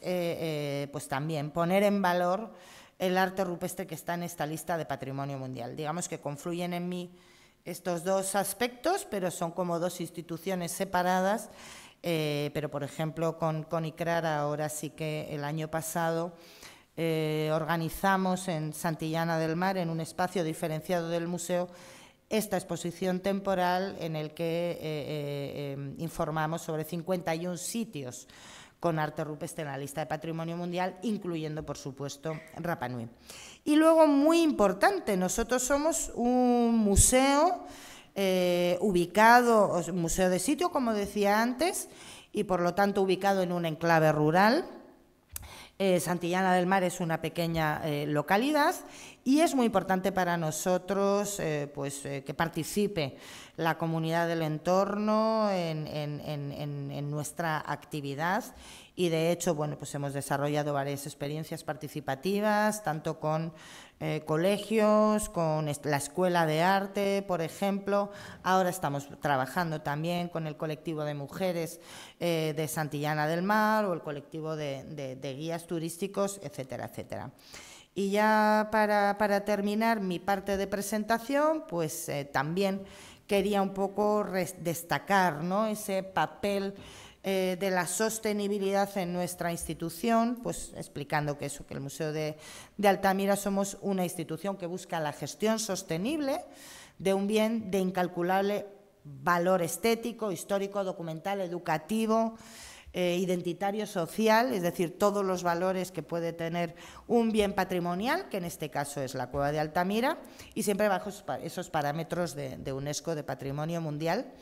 pues también poner en valor el arte rupestre que está en esta lista de Patrimonio Mundial. Digamos que confluyen en mí estos dos aspectos, pero son como dos instituciones separadas. Pero, por ejemplo, con ICRAR ahora sí que el año pasado organizamos en Santillana del Mar, en un espacio diferenciado del museo, esta exposición temporal en el que informamos sobre 51 sitios con arte rupestre en la lista de Patrimonio Mundial, incluyendo, por supuesto, Rapa Nui. Y luego, muy importante, nosotros somos un museo ubicado, museo de sitio, como decía antes, y por lo tanto ubicado en un enclave rural. Santillana del Mar es una pequeña localidad y es muy importante para nosotros que participe la comunidad del entorno en nuestra actividad y, de hecho, bueno, pues hemos desarrollado varias experiencias participativas, tanto con colegios, con la Escuela de Arte, por ejemplo. Ahora estamos trabajando también con el colectivo de mujeres de Santillana del Mar o el colectivo de guías turísticos, etcétera, etcétera. Y ya para terminar mi parte de presentación, pues también quería un poco destacar, ¿no?, ese papel de la sostenibilidad en nuestra institución, pues explicando que el Museo de Altamira somos una institución que busca la gestión sostenible de un bien de incalculable valor estético, histórico, documental, educativo, identitario, social, es decir, todos los valores que puede tener un bien patrimonial, que en este caso es la Cueva de Altamira, y siempre bajo esos parámetros de UNESCO, de Patrimonio Mundial,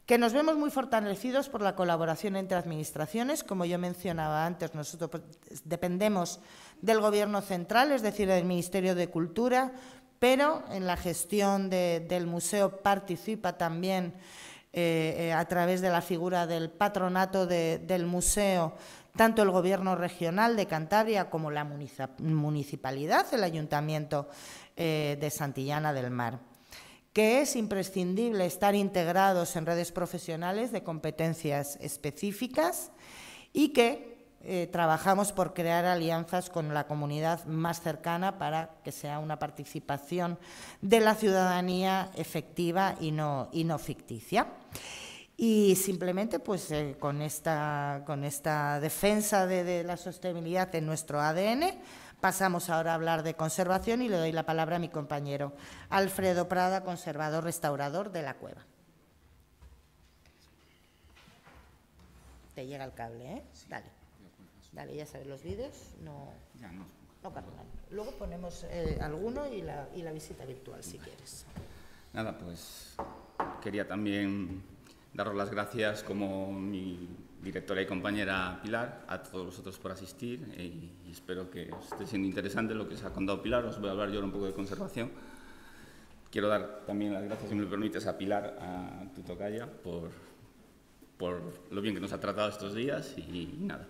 que nos vemos muy fortalecidos por la colaboración entre administraciones. Como yo mencionaba antes, nosotros dependemos del Gobierno central, es decir, del Ministerio de Cultura, pero en la gestión del museo participa también a través de la figura del patronato del museo, tanto el Gobierno regional de Cantabria como la municipalidad, el Ayuntamiento de Santillana del Mar, que es imprescindible estar integrados en redes profesionales de competencias específicas y que trabajamos por crear alianzas con la comunidad más cercana para que sea una participación de la ciudadanía efectiva y no ficticia. Y simplemente, pues, con esta defensa de la sostenibilidad en nuestro ADN, pasamos ahora a hablar de conservación y le doy la palabra a mi compañero Alfredo Prada, conservador restaurador de la cueva. Te llega el cable, ¿eh? Sí. Dale, ya sabes, los vídeos no cargan. Luego ponemos alguno y la visita virtual, si quieres. Nada, pues quería también daros las gracias, como mi directora y compañera Pilar, a todos vosotros por asistir y espero que os esté siendo interesante lo que os ha contado Pilar. Os voy a hablar yo un poco de conservación. Quiero dar también las gracias, si me lo permites, a Pilar, a tu tocaya, por lo bien que nos ha tratado estos días y nada.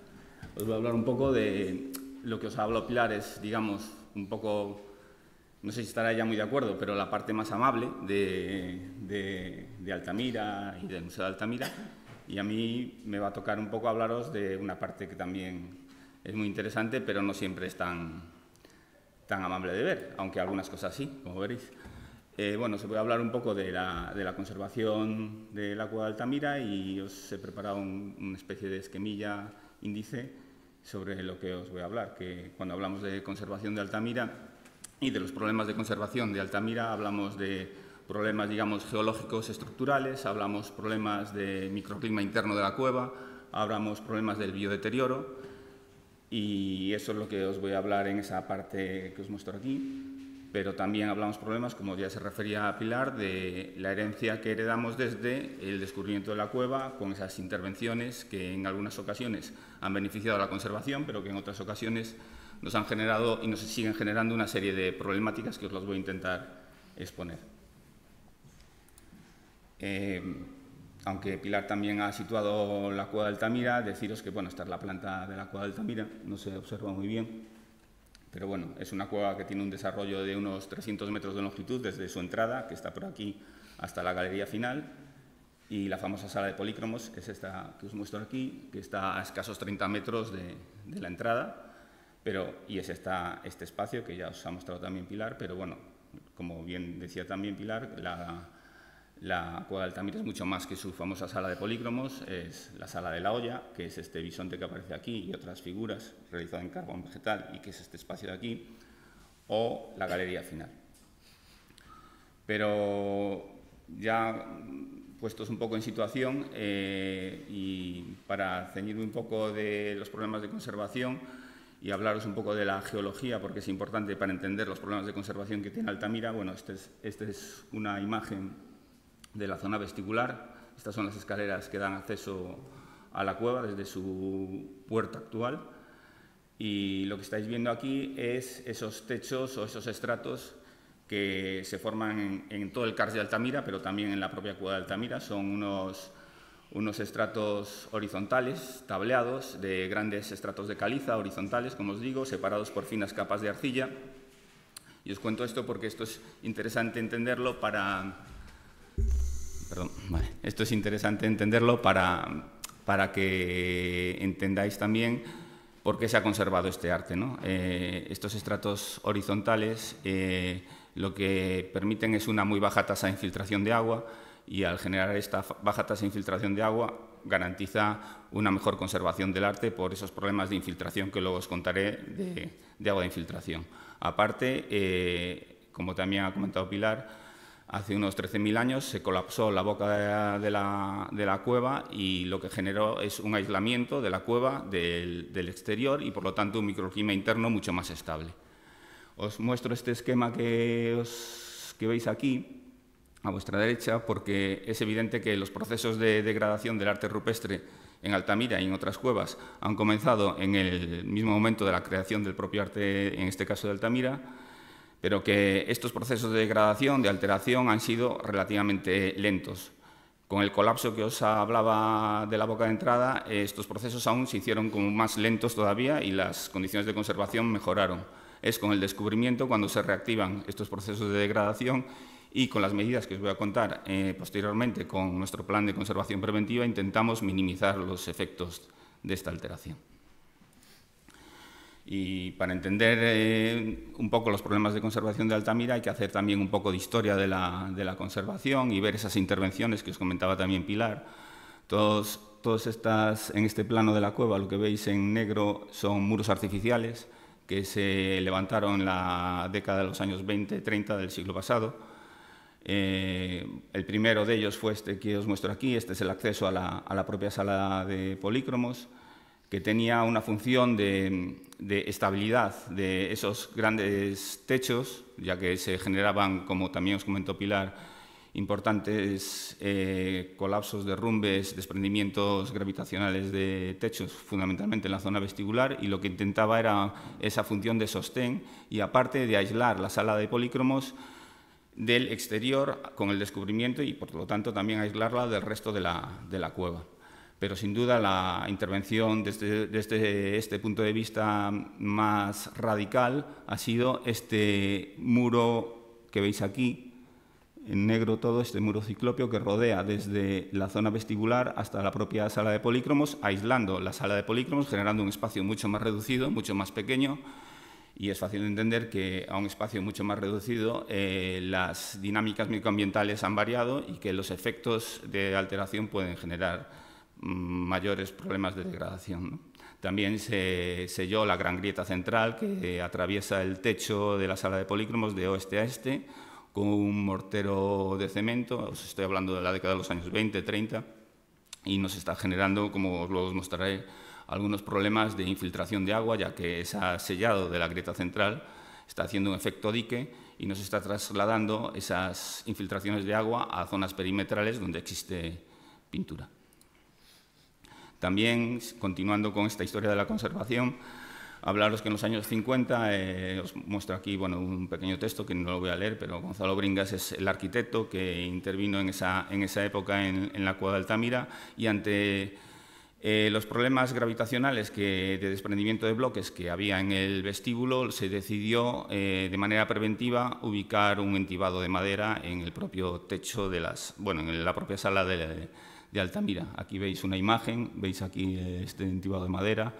Os voy a hablar un poco de lo que os ha hablado Pilar, es, digamos, un poco, no sé si estará ya muy de acuerdo, pero la parte más amable de Altamira y del Museo de Altamira. Y a mí me va a tocar un poco hablaros de una parte que también es muy interesante, pero no siempre es tan amable de ver, aunque algunas cosas sí, como veréis. Bueno, os voy a hablar un poco de la conservación de la Cueva de Altamira y os he preparado una especie de esquemilla índice sobre lo que os voy a hablar, que cuando hablamos de conservación de Altamira y de los problemas de conservación de Altamira, hablamos de problemas, digamos, geológicos estructurales, hablamos problemas de microclima interno de la cueva, hablamos problemas del biodeterioro y eso es lo que os voy a hablar en esa parte que os muestro aquí. Pero también hablamos problemas, como ya se refería a Pilar, de la herencia que heredamos desde el descubrimiento de la cueva, con esas intervenciones que en algunas ocasiones han beneficiado a la conservación, pero que en otras ocasiones nos han generado y nos siguen generando una serie de problemáticas que os las voy a intentar exponer. Aunque Pilar también ha situado la cueva de Altamira, deciros que, bueno, esta es la planta de la cueva de Altamira, no se observa muy bien, pero bueno, es una cueva que tiene un desarrollo de unos 300 metros de longitud desde su entrada, que está por aquí, hasta la galería final, y la famosa sala de polícromos, que es esta que os muestro aquí, que está a escasos 30 metros de la entrada, y es este espacio que ya os ha mostrado también Pilar, pero bueno, como bien decía también Pilar, la cueva de Altamira es mucho más que su famosa sala de polícromos, es la sala de la olla, que es este bisonte que aparece aquí y otras figuras realizadas en carbón vegetal y que es este espacio de aquí, o la galería final. Pero ya puestos un poco en situación y para ceñirme un poco de los problemas de conservación y hablaros un poco de la geología, porque es importante para entender los problemas de conservación que tiene Altamira. Bueno, esta es una imagen de la zona vestibular. Estas son las escaleras que dan acceso a la cueva desde su puerta actual, y lo que estáis viendo aquí es esos techos o esos estratos que se forman en todo el karst de Altamira, pero también en la propia cueva de Altamira. Son unos estratos horizontales, tableados, de grandes estratos de caliza horizontales, como os digo, separados por finas capas de arcilla. Y os cuento esto porque esto es interesante entenderlo para que entendáis también por qué se ha conservado este arte, ¿no? Estos estratos horizontales lo que permiten es una muy baja tasa de infiltración de agua, y al generar esta baja tasa de infiltración de agua garantiza una mejor conservación del arte por esos problemas de infiltración que luego os contaré de agua de infiltración. Aparte, como también ha comentado Pilar, hace unos 13.000 años se colapsó la boca de la cueva, y lo que generó es un aislamiento de la cueva del exterior y, por lo tanto, un microclima interno mucho más estable. Os muestro este esquema que veis aquí, a vuestra derecha, porque es evidente que los procesos de degradación del arte rupestre en Altamira y en otras cuevas han comenzado en el mismo momento de la creación del propio arte, en este caso de Altamira, pero que estos procesos de degradación, de alteración, han sido relativamente lentos. Con el colapso que os hablaba de la boca de entrada, estos procesos aún se hicieron como más lentos todavía y las condiciones de conservación mejoraron. Es con el descubrimiento cuando se reactivan estos procesos de degradación, y con las medidas que os voy a contar posteriormente con nuestro plan de conservación preventiva intentamos minimizar los efectos de esta alteración. Y para entender un poco los problemas de conservación de Altamira hay que hacer también un poco de historia de la conservación y ver esas intervenciones que os comentaba también Pilar. Todas estas, en este plano de la cueva, lo que veis en negro son muros artificiales que se levantaron en la década de los años 20-30 del siglo pasado. El primero de ellos fue este que os muestro aquí. Este es el acceso a la propia sala de polícromos, que tenía una función de estabilidad de esos grandes techos, ya que se generaban, como también os comentó Pilar, importantes colapsos, derrumbes, desprendimientos gravitacionales de techos, fundamentalmente en la zona vestibular, y lo que intentaba era esa función de sostén y, aparte, de aislar la sala de polícromos del exterior con el descubrimiento y, por lo tanto, también aislarla del resto de la cueva. Pero, sin duda, la intervención desde este punto de vista más radical ha sido este muro que veis aquí, en negro todo, este muro ciclópeo que rodea desde la zona vestibular hasta la propia sala de polícromos, aislando la sala de polícromos, generando un espacio mucho más reducido, mucho más pequeño. Y es fácil de entender que a un espacio mucho más reducido las dinámicas microambientales han variado y que los efectos de alteración pueden generar mayores problemas de degradación, ¿no? También se selló la gran grieta central que atraviesa el techo de la sala de polícromos de oeste a este con un mortero de cemento. Os estoy hablando de la década de los años 20-30 y nos está generando, como luego os mostraré, algunos problemas de infiltración de agua, ya que ese sellado de la grieta central está haciendo un efecto dique y nos está trasladando esas infiltraciones de agua a zonas perimetrales donde existe pintura. También, continuando con esta historia de la conservación, hablaros que en los años 50, os muestro aquí un pequeño texto que no lo voy a leer, pero Gonzalo Bringas es el arquitecto que intervino en esa época en la cueva de Altamira, y ante los problemas gravitacionales de desprendimiento de bloques que había en el vestíbulo, se decidió de manera preventiva ubicar un entibado de madera en el propio techo en la propia sala de Altamira. Aquí veis una imagen, veis aquí este entibado de madera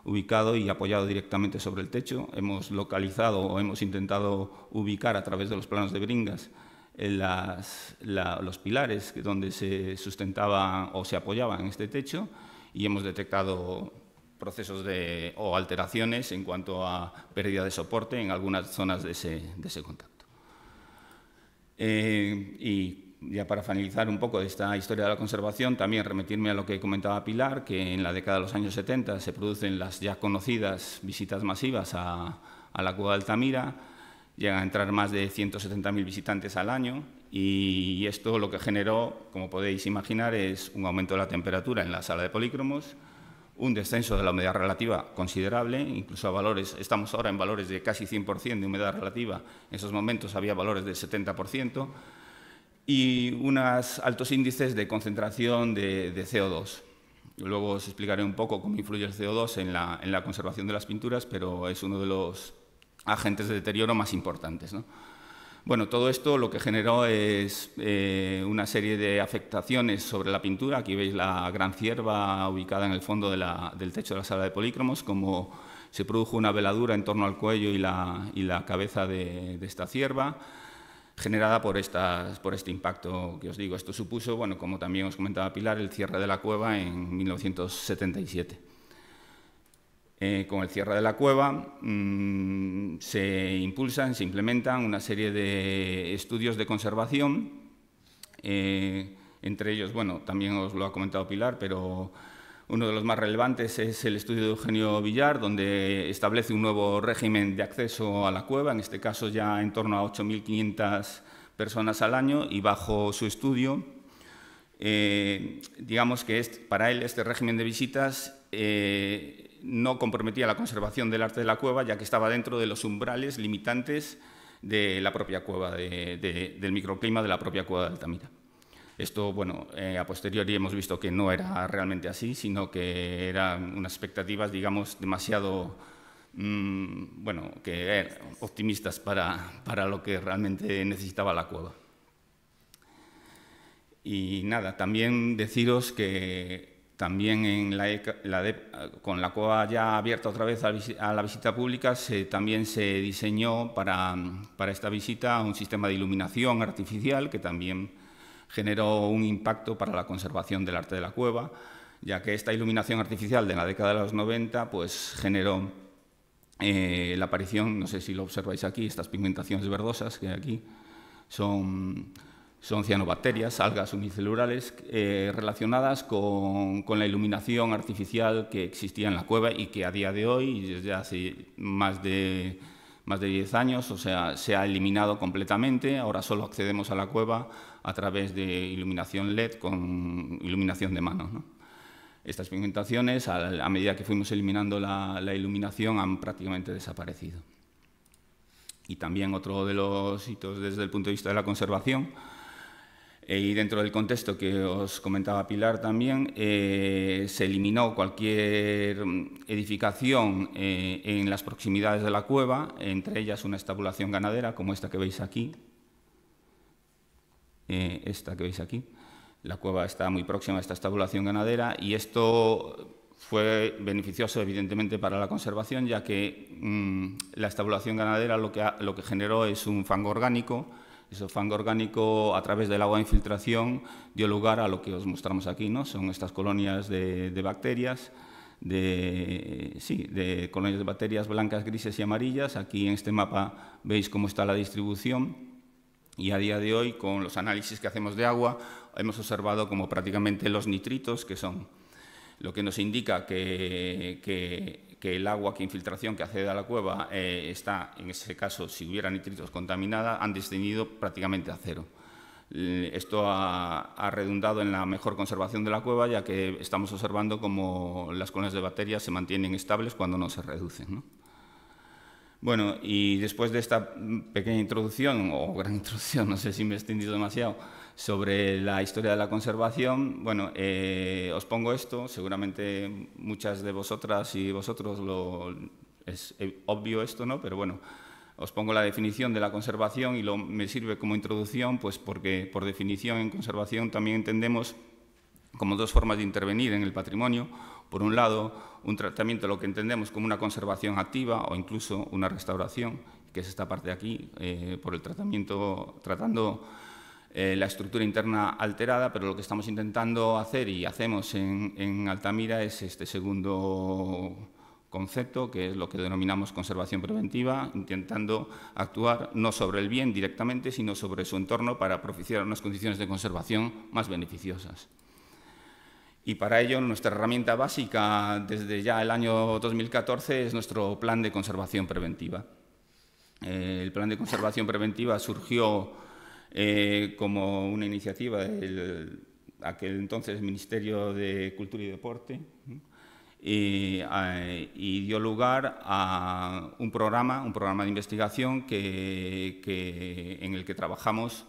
ubicado y apoyado directamente sobre el techo. Hemos localizado o hemos intentado ubicar a través de los planos de Bringas los pilares donde se sustentaba o se apoyaba en este techo, y hemos detectado procesos o alteraciones en cuanto a pérdida de soporte en algunas zonas de ese contacto. Y ya para finalizar un poco de esta historia de la conservación, también remitirme a lo que comentaba Pilar, que en la década de los años 70 se producen las ya conocidas visitas masivas a la cueva de Altamira. Llegan a entrar más de 170.000 visitantes al año, y esto lo que generó, como podéis imaginar, es un aumento de la temperatura en la sala de polícromos, un descenso de la humedad relativa considerable, incluso estamos ahora en valores de casi 100% de humedad relativa, en esos momentos había valores del 70%, y unos altos índices de concentración de CO2. Luego os explicaré un poco cómo influye el CO2 en la conservación de las pinturas, pero es uno de los agentes de deterioro más importantes, ¿no? Bueno, todo esto lo que generó es una serie de afectaciones sobre la pintura. Aquí veis la gran cierva ubicada en el fondo del techo de la sala de polícromos, como se produjo una veladura en torno al cuello y la cabeza de esta cierva, generada por este impacto que os digo. Esto supuso, como también os comentaba Pilar, el cierre de la cueva en 1977. Con el cierre de la cueva se implementan una serie de estudios de conservación, entre ellos, también os lo ha comentado Pilar, pero uno de los más relevantes es el estudio de Eugenio Villar, donde establece un nuevo régimen de acceso a la cueva, en este caso ya en torno a 8.500 personas al año, y bajo su estudio, digamos que para él este régimen de visitas no comprometía la conservación del arte de la cueva, ya que estaba dentro de los umbrales limitantes de la propia cueva, del microclima de la propia cueva de Altamira. Esto, a posteriori hemos visto que no era realmente así, sino que eran unas expectativas, digamos, demasiado optimistas para lo que realmente necesitaba la cueva. Y nada, también deciros que también con la cueva ya abierta otra vez a la visita pública, también se diseñó para esta visita un sistema de iluminación artificial que también generó un impacto para la conservación del arte de la cueva, ya que esta iluminación artificial de la década de los 90 pues, generó la aparición, no sé si lo observáis aquí, estas pigmentaciones verdosas que hay aquí son cianobacterias, algas unicelulares relacionadas con la iluminación artificial que existía en la cueva y que a día de hoy, y desde hace más de 10 años, se ha eliminado completamente. Ahora solo accedemos a la cueva a través de iluminación LED con iluminación de mano, ¿no? Estas pigmentaciones, a medida que fuimos eliminando la iluminación, han prácticamente desaparecido. Y también otro de los hitos desde el punto de vista de la conservación, y dentro del contexto que os comentaba Pilar también, se eliminó cualquier edificación en las proximidades de la cueva, entre ellas una estabulación ganadera como esta que veis aquí. La cueva está muy próxima a esta estabulación ganadera, y esto fue beneficioso evidentemente para la conservación, ya que la estabulación ganadera lo que generó es un fango orgánico. Ese fango orgánico, a través del agua de infiltración, dio lugar a lo que os mostramos aquí, ¿no? Son estas colonias de bacterias, de colonias de bacterias blancas, grises y amarillas. Aquí en este mapa veis cómo está la distribución, y a día de hoy, con los análisis que hacemos de agua, hemos observado como prácticamente los nitritos, que son lo que nos indica que el agua que infiltración que accede a la cueva está, en ese caso, si hubiera nitritos contaminada, han descendido prácticamente a cero. Esto ha redundado en la mejor conservación de la cueva, ya que estamos observando cómo las colonias de bacterias se mantienen estables cuando no se reducen, ¿no? Bueno, y después de esta pequeña introducción, o gran introducción, no sé si me he extendido demasiado, sobre la historia de la conservación, bueno, os pongo esto, seguramente muchas de vosotras y vosotros es obvio esto, ¿no? Pero bueno, os pongo la definición de la conservación y me sirve como introducción, pues porque por definición en conservación también entendemos como dos formas de intervenir en el patrimonio. Por un lado, un tratamiento, lo que entendemos como una conservación activa o incluso una restauración, que es esta parte de aquí, por el tratamiento, tratando la estructura interna alterada, pero lo que estamos intentando hacer y hacemos en Altamira es este segundo concepto, que es lo que denominamos conservación preventiva, intentando actuar no sobre el bien directamente, sino sobre su entorno para propiciar unas condiciones de conservación más beneficiosas. Y para ello, nuestra herramienta básica desde ya el año 2014 es nuestro plan de conservación preventiva. El plan de conservación preventiva surgió como una iniciativa del aquel entonces Ministerio de Cultura y Deporte, y dio lugar a un programa de investigación en el que trabajamos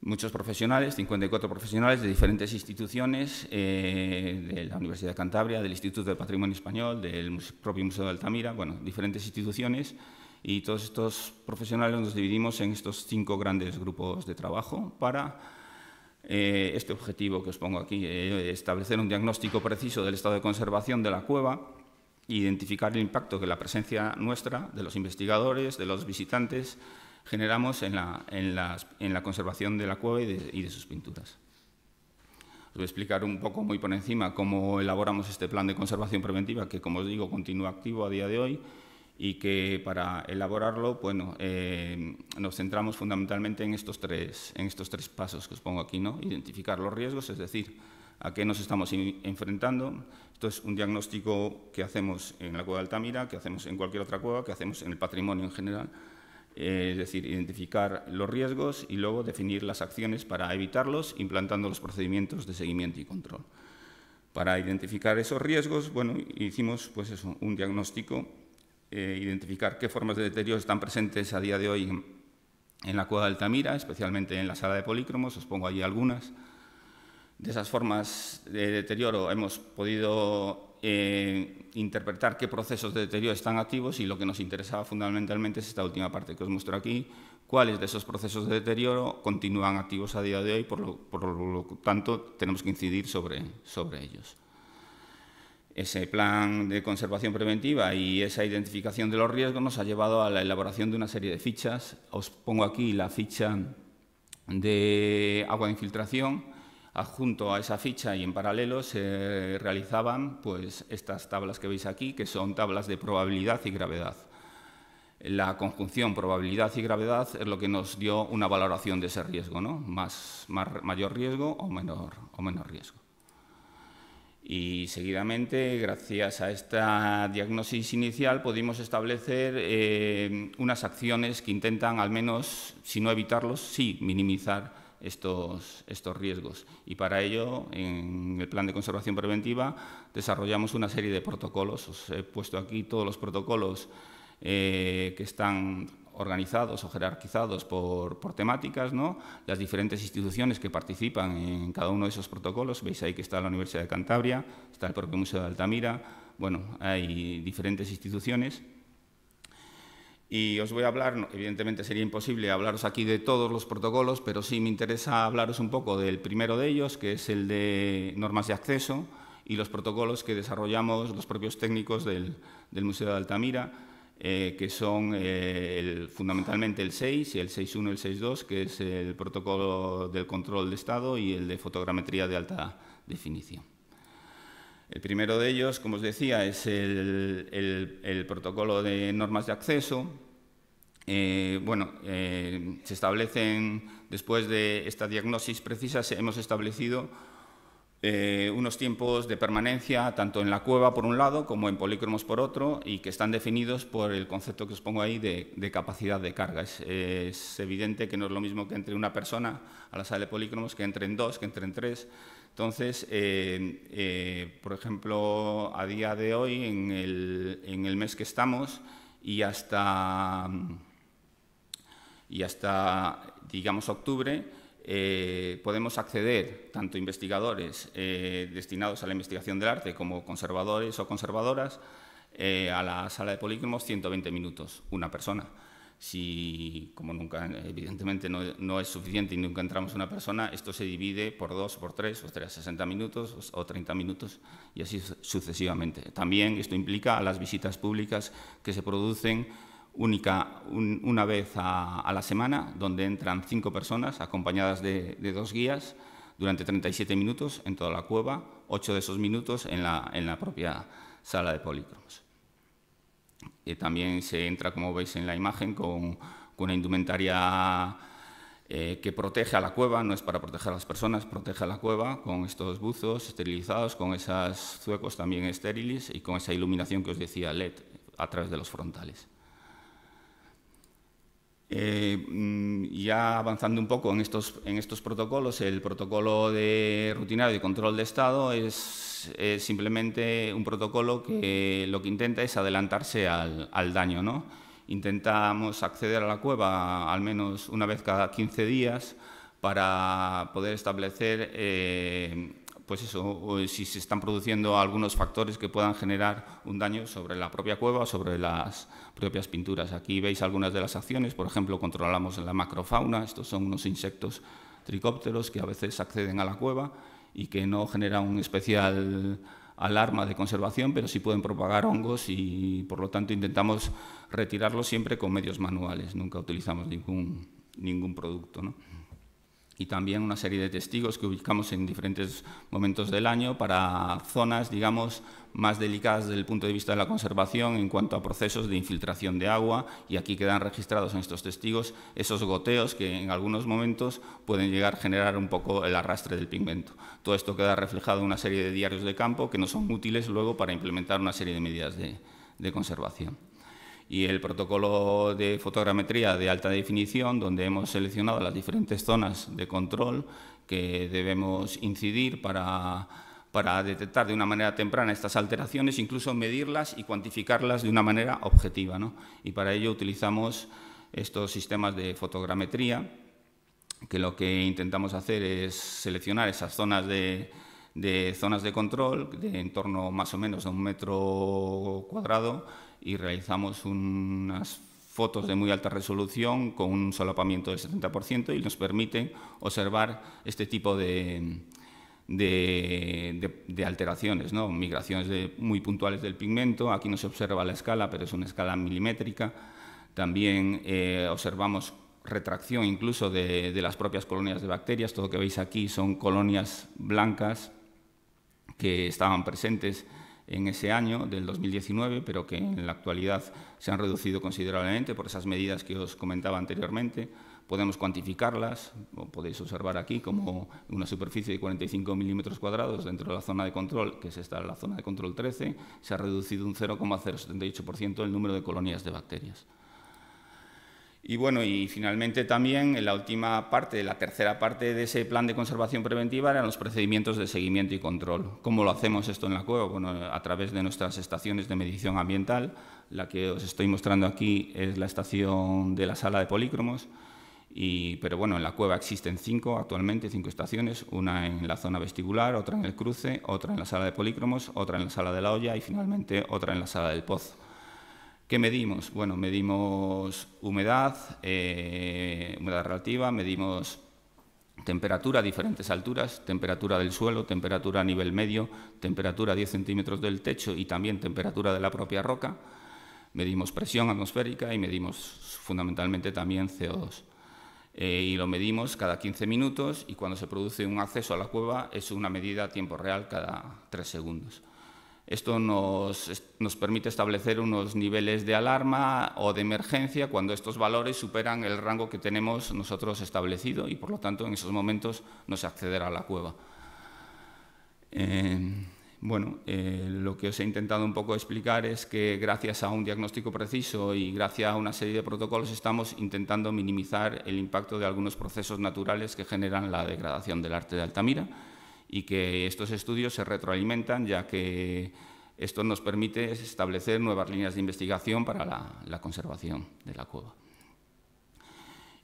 muchos profesionales, 54 profesionales de diferentes instituciones, de la Universidad de Cantabria, del Instituto de Patrimonio Español, del propio Museo de Altamira, bueno, diferentes instituciones, y todos estos profesionales nos dividimos en estos 5 grandes grupos de trabajo para este objetivo que os pongo aquí, establecer un diagnóstico preciso del estado de conservación de la cueva, identificar el impacto que la presencia nuestra, de los investigadores, de los visitantes, generamos en la conservación de la cueva y de sus pinturas. Os voy a explicar un poco, muy por encima, cómo elaboramos este plan de conservación preventiva, que, como os digo, continúa activo a día de hoy, y que para elaborarlo, bueno, nos centramos fundamentalmente en estos tres pasos que os pongo aquí, ¿no? Identificar los riesgos, es decir, a qué nos estamos enfrentando. Esto es un diagnóstico que hacemos en la cueva de Altamira, que hacemos en cualquier otra cueva, que hacemos en el patrimonio en general. Es decir, identificar los riesgos y luego definir las acciones para evitarlos, implantando los procedimientos de seguimiento y control. Para identificar esos riesgos, bueno, hicimos pues eso, un diagnóstico, identificar qué formas de deterioro están presentes a día de hoy en la cueva de Altamira, especialmente en la sala de polícromos, os pongo allí algunas. De esas formas de deterioro hemos podido interpretar qué procesos de deterioro están activos, y lo que nos interesaba fundamentalmente es esta última parte que os muestro aquí, cuáles de esos procesos de deterioro continúan activos a día de hoy, por lo tanto tenemos que incidir sobre ellos. Ese plan de conservación preventiva y esa identificación de los riesgos nos ha llevado a la elaboración de una serie de fichas. Os pongo aquí la ficha de agua de infiltración. Adjunto a esa ficha y en paralelo se realizaban pues, estas tablas que veis aquí, que son tablas de probabilidad y gravedad. La conjunción probabilidad y gravedad es lo que nos dio una valoración de ese riesgo, ¿no? Mayor riesgo o menor riesgo. Y seguidamente, gracias a esta diagnosis inicial, pudimos establecer unas acciones que intentan, al menos, si no evitarlos, sí minimizar estos riesgos. Y para ello, en el plan de conservación preventiva, desarrollamos una serie de protocolos. Os he puesto aquí todos los protocolos que están organizados o jerarquizados por temáticas, ¿no? Las diferentes instituciones que participan en cada uno de esos protocolos. Veis ahí que está la Universidad de Cantabria, está el propio Museo de Altamira. Bueno, hay diferentes instituciones. Y os voy a hablar, evidentemente sería imposible hablaros aquí de todos los protocolos, pero sí me interesa hablaros un poco del primero de ellos, que es el de normas de acceso, y los protocolos que desarrollamos los propios técnicos del Museo de Altamira, que son fundamentalmente el 6 y el 6.1 y el 6.2, que es el protocolo del control de estado y el de fotogrametría de alta definición. El primero de ellos, como os decía, es el protocolo de normas de acceso. Se establecen, después de esta diagnosis precisa, hemos establecido unos tiempos de permanencia tanto en la cueva por un lado como en polícromos por otro, y que están definidos por el concepto que os pongo ahí de capacidad de carga. Es evidente que no es lo mismo que entre una persona a la sala de polícromos que entre en dos, que entre en tres. Entonces, por ejemplo, a día de hoy, en el mes que estamos y hasta digamos, octubre, podemos acceder, tanto investigadores destinados a la investigación del arte como conservadores o conservadoras, a la sala de polícromos 120 minutos, una persona. Si, como nunca, evidentemente no es suficiente y nunca entramos una persona, esto se divide por 2, por 3, o 60 minutos o 30 minutos y así sucesivamente. También esto implica a las visitas públicas que se producen una vez a la semana, donde entran 5 personas acompañadas de 2 guías durante 37 minutos en toda la cueva, 8 de esos minutos en la propia sala de polícromos. También se entra, como veis en la imagen, con una indumentaria que protege a la cueva, no es para proteger a las personas, protege a la cueva con estos buzos esterilizados, con esos zuecos también estériles y con esa iluminación que os decía, LED, a través de los frontales. Ya avanzando un poco en estos protocolos, el protocolo de rutinario de control de estado es simplemente un protocolo que lo que intenta es adelantarse al daño, ¿no? Intentamos acceder a la cueva al menos una vez cada 15 días para poder establecer pues eso, si se están produciendo algunos factores que puedan generar un daño sobre la propia cueva o sobre las propias pinturas. Aquí veis algunas de las acciones, por ejemplo, controlamos la macrofauna, estos son unos insectos tricópteros que a veces acceden a la cueva y que no generan un especial alarma de conservación, pero sí pueden propagar hongos y, por lo tanto, intentamos retirarlos siempre con medios manuales, nunca utilizamos ningún producto, ¿no? Y también una serie de testigos que ubicamos en diferentes momentos del año para zonas, digamos, más delicadas desde el punto de vista de la conservación en cuanto a procesos de infiltración de agua, y aquí quedan registrados en estos testigos esos goteos que en algunos momentos pueden llegar a generar un poco el arrastre del pigmento. Todo esto queda reflejado en una serie de diarios de campo que nos son útiles luego para implementar una serie de medidas de conservación. Y el protocolo de fotogrametría de alta definición, donde hemos seleccionado las diferentes zonas de control que debemos incidir para detectar de una manera temprana estas alteraciones, incluso medirlas y cuantificarlas de una manera objetiva, ¿no? Y para ello utilizamos estos sistemas de fotogrametría, que lo que intentamos hacer es seleccionar esas zonas de control de en torno más o menos a 1 metro cuadrado, y realizamos unas fotos de muy alta resolución con un solapamiento del 70% y nos permiten observar este tipo de alteraciones, ¿no? Migraciones muy puntuales del pigmento. Aquí no se observa la escala, pero es una escala milimétrica. También observamos retracción incluso de las propias colonias de bacterias. Todo lo que veis aquí son colonias blancas que estaban presentes en ese año del 2019, pero que en la actualidad se han reducido considerablemente por esas medidas que os comentaba anteriormente. Podemos cuantificarlas, podéis observar aquí como una superficie de 45 milímetros cuadrados dentro de la zona de control, que es esta, la zona de control 13, se ha reducido un 0,078% el número de colonias de bacterias. Y bueno, y finalmente también en la última parte, la tercera parte de ese plan de conservación preventiva eran los procedimientos de seguimiento y control. ¿Cómo lo hacemos esto en la cueva? Bueno, a través de nuestras estaciones de medición ambiental. La que os estoy mostrando aquí es la estación de la sala de polícromos, pero bueno, en la cueva existen 5 actualmente, 5 estaciones, una en la zona vestibular, otra en el cruce, otra en la sala de polícromos, otra en la sala de la olla y finalmente otra en la sala del pozo. ¿Qué medimos? Bueno, medimos humedad, humedad relativa, medimos temperatura a diferentes alturas, temperatura del suelo, temperatura a nivel medio, temperatura a 10 centímetros del techo y también temperatura de la propia roca. Medimos presión atmosférica y medimos fundamentalmente también CO2. Y lo medimos cada 15 minutos y cuando se produce un acceso a la cueva es una medida a tiempo real cada 3 segundos. Esto nos permite establecer unos niveles de alarma o de emergencia cuando estos valores superan el rango que tenemos nosotros establecido y, por lo tanto, en esos momentos no se accederá a la cueva. Lo que os he intentado un poco explicar es que gracias a un diagnóstico preciso y gracias a una serie de protocolos estamos intentando minimizar el impacto de algunos procesos naturales que generan la degradación del arte de Altamira, y que estos estudios se retroalimentan, ya que esto nos permite establecer nuevas líneas de investigación para la conservación de la cueva.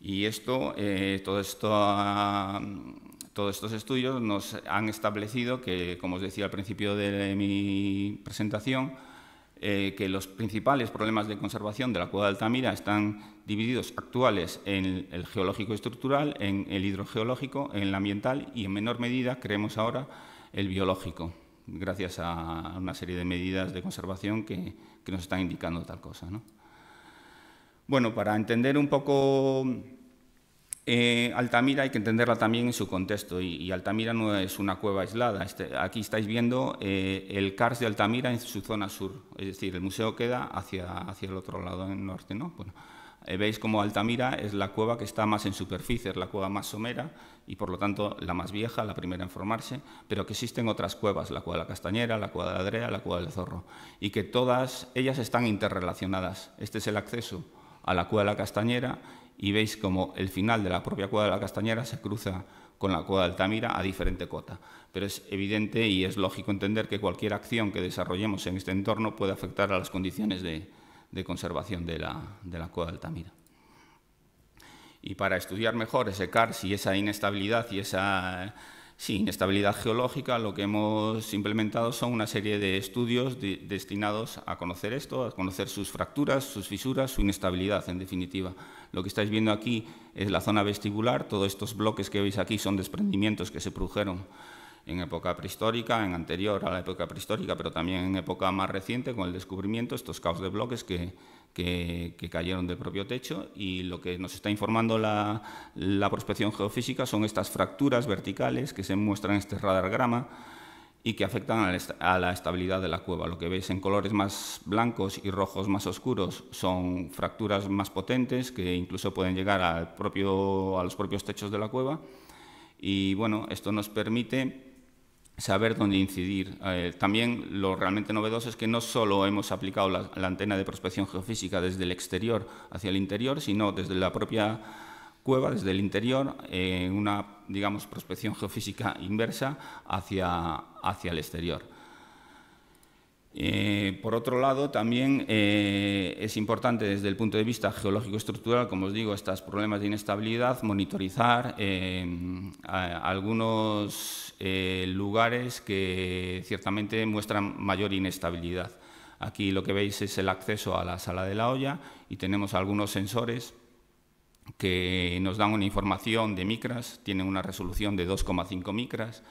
Y todos estos estudios nos han establecido que, como os decía al principio de mi presentación, que los principales problemas de conservación de la cueva de Altamira están divididos actuales en el geológico estructural, en el hidrogeológico, en el ambiental y, en menor medida, creemos ahora, el biológico, gracias a una serie de medidas de conservación que nos están indicando tal cosa, ¿no? Bueno, para entender un poco Altamira hay que entenderla también en su contexto, y Altamira no es una cueva aislada. Aquí estáis viendo el CARS de Altamira en su zona sur, es decir, el museo queda hacia el otro lado, en el norte, ¿no? Bueno, veis como Altamira es la cueva que está más en superficie, es la cueva más somera y, por lo tanto, la más vieja, la primera en formarse, pero que existen otras cuevas, la cueva de la Castañera, la cueva de la Adrea, la cueva del Zorro, y que todas ellas están interrelacionadas. Este es el acceso a la cueva de la Castañera, y veis como el final de la propia cueva de la Castañera se cruza con la cueva de Altamira a diferente cota. Pero es evidente y es lógico entender que cualquier acción que desarrollemos en este entorno puede afectar a las condiciones de conservación de la cueva de Altamira. Y para estudiar mejor ese CARS y esa inestabilidad y esa inestabilidad geológica, lo que hemos implementado son una serie de estudios destinados a conocer esto, a conocer sus fracturas, sus fisuras, su inestabilidad, en definitiva. Lo que estáis viendo aquí es la zona vestibular. Todos estos bloques que veis aquí son desprendimientos que se produjeron en época prehistórica, en anterior a la época prehistórica, pero también en época más reciente, con el descubrimiento, estos caos de bloques que cayeron del propio techo, y lo que nos está informando la prospección geofísica son estas fracturas verticales que se muestran en este radargrama y que afectan a la estabilidad de la cueva. Lo que veis en colores más blancos y rojos más oscuros son fracturas más potentes que incluso pueden llegar a los propios techos de la cueva, y bueno, esto nos permite saber dónde incidir. También lo realmente novedoso es que no solo hemos aplicado la antena de prospección geofísica desde el exterior hacia el interior, sino desde la propia cueva, desde el interior, en una, digamos, prospección geofísica inversa hacia el exterior. Por otro lado, también es importante desde el punto de vista geológico-estructural, como os digo, estos problemas de inestabilidad, monitorizar algunos lugares que ciertamente muestran mayor inestabilidad. Aquí lo que veis es el acceso a la sala de la olla y tenemos algunos sensores que nos dan una información de micras, tienen una resolución de 2,5 micras,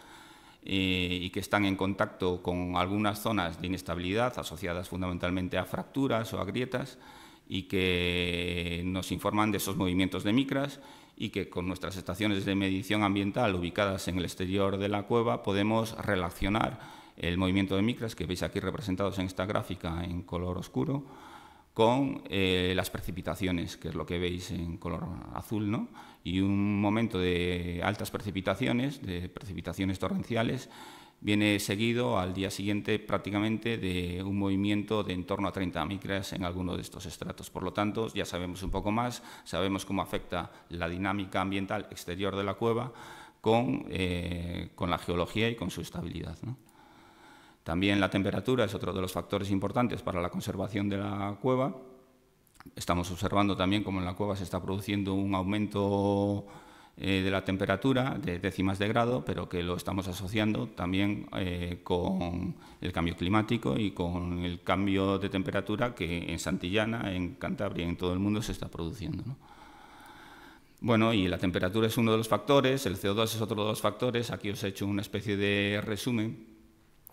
y que están en contacto con algunas zonas de inestabilidad asociadas fundamentalmente a fracturas o a grietas, y que nos informan de esos movimientos de micras, y que con nuestras estaciones de medición ambiental ubicadas en el exterior de la cueva podemos relacionar el movimiento de micras, que veis aquí representados en esta gráfica en color oscuro, con las precipitaciones, que es lo que veis en color azul, ¿no? Y un momento de altas precipitaciones, torrenciales, viene seguido al día siguiente prácticamente de un movimiento de en torno a 30 micras en alguno de estos estratos. Por lo tanto, ya sabemos un poco más, sabemos cómo afecta la dinámica ambiental exterior de la cueva con la geología y con su estabilidad, ¿no? También la temperatura es otro de los factores importantes para la conservación de la cueva. Estamos observando también cómo en la cueva se está produciendo un aumento de la temperatura de décimas de grado, pero que lo estamos asociando también con el cambio climático y con el cambio de temperatura que en Santillana, en Cantabria y en todo el mundo se está produciendo, ¿no? Bueno, y la temperatura es uno de los factores, el CO2 es otro de los factores. Aquí os he hecho una especie de resumen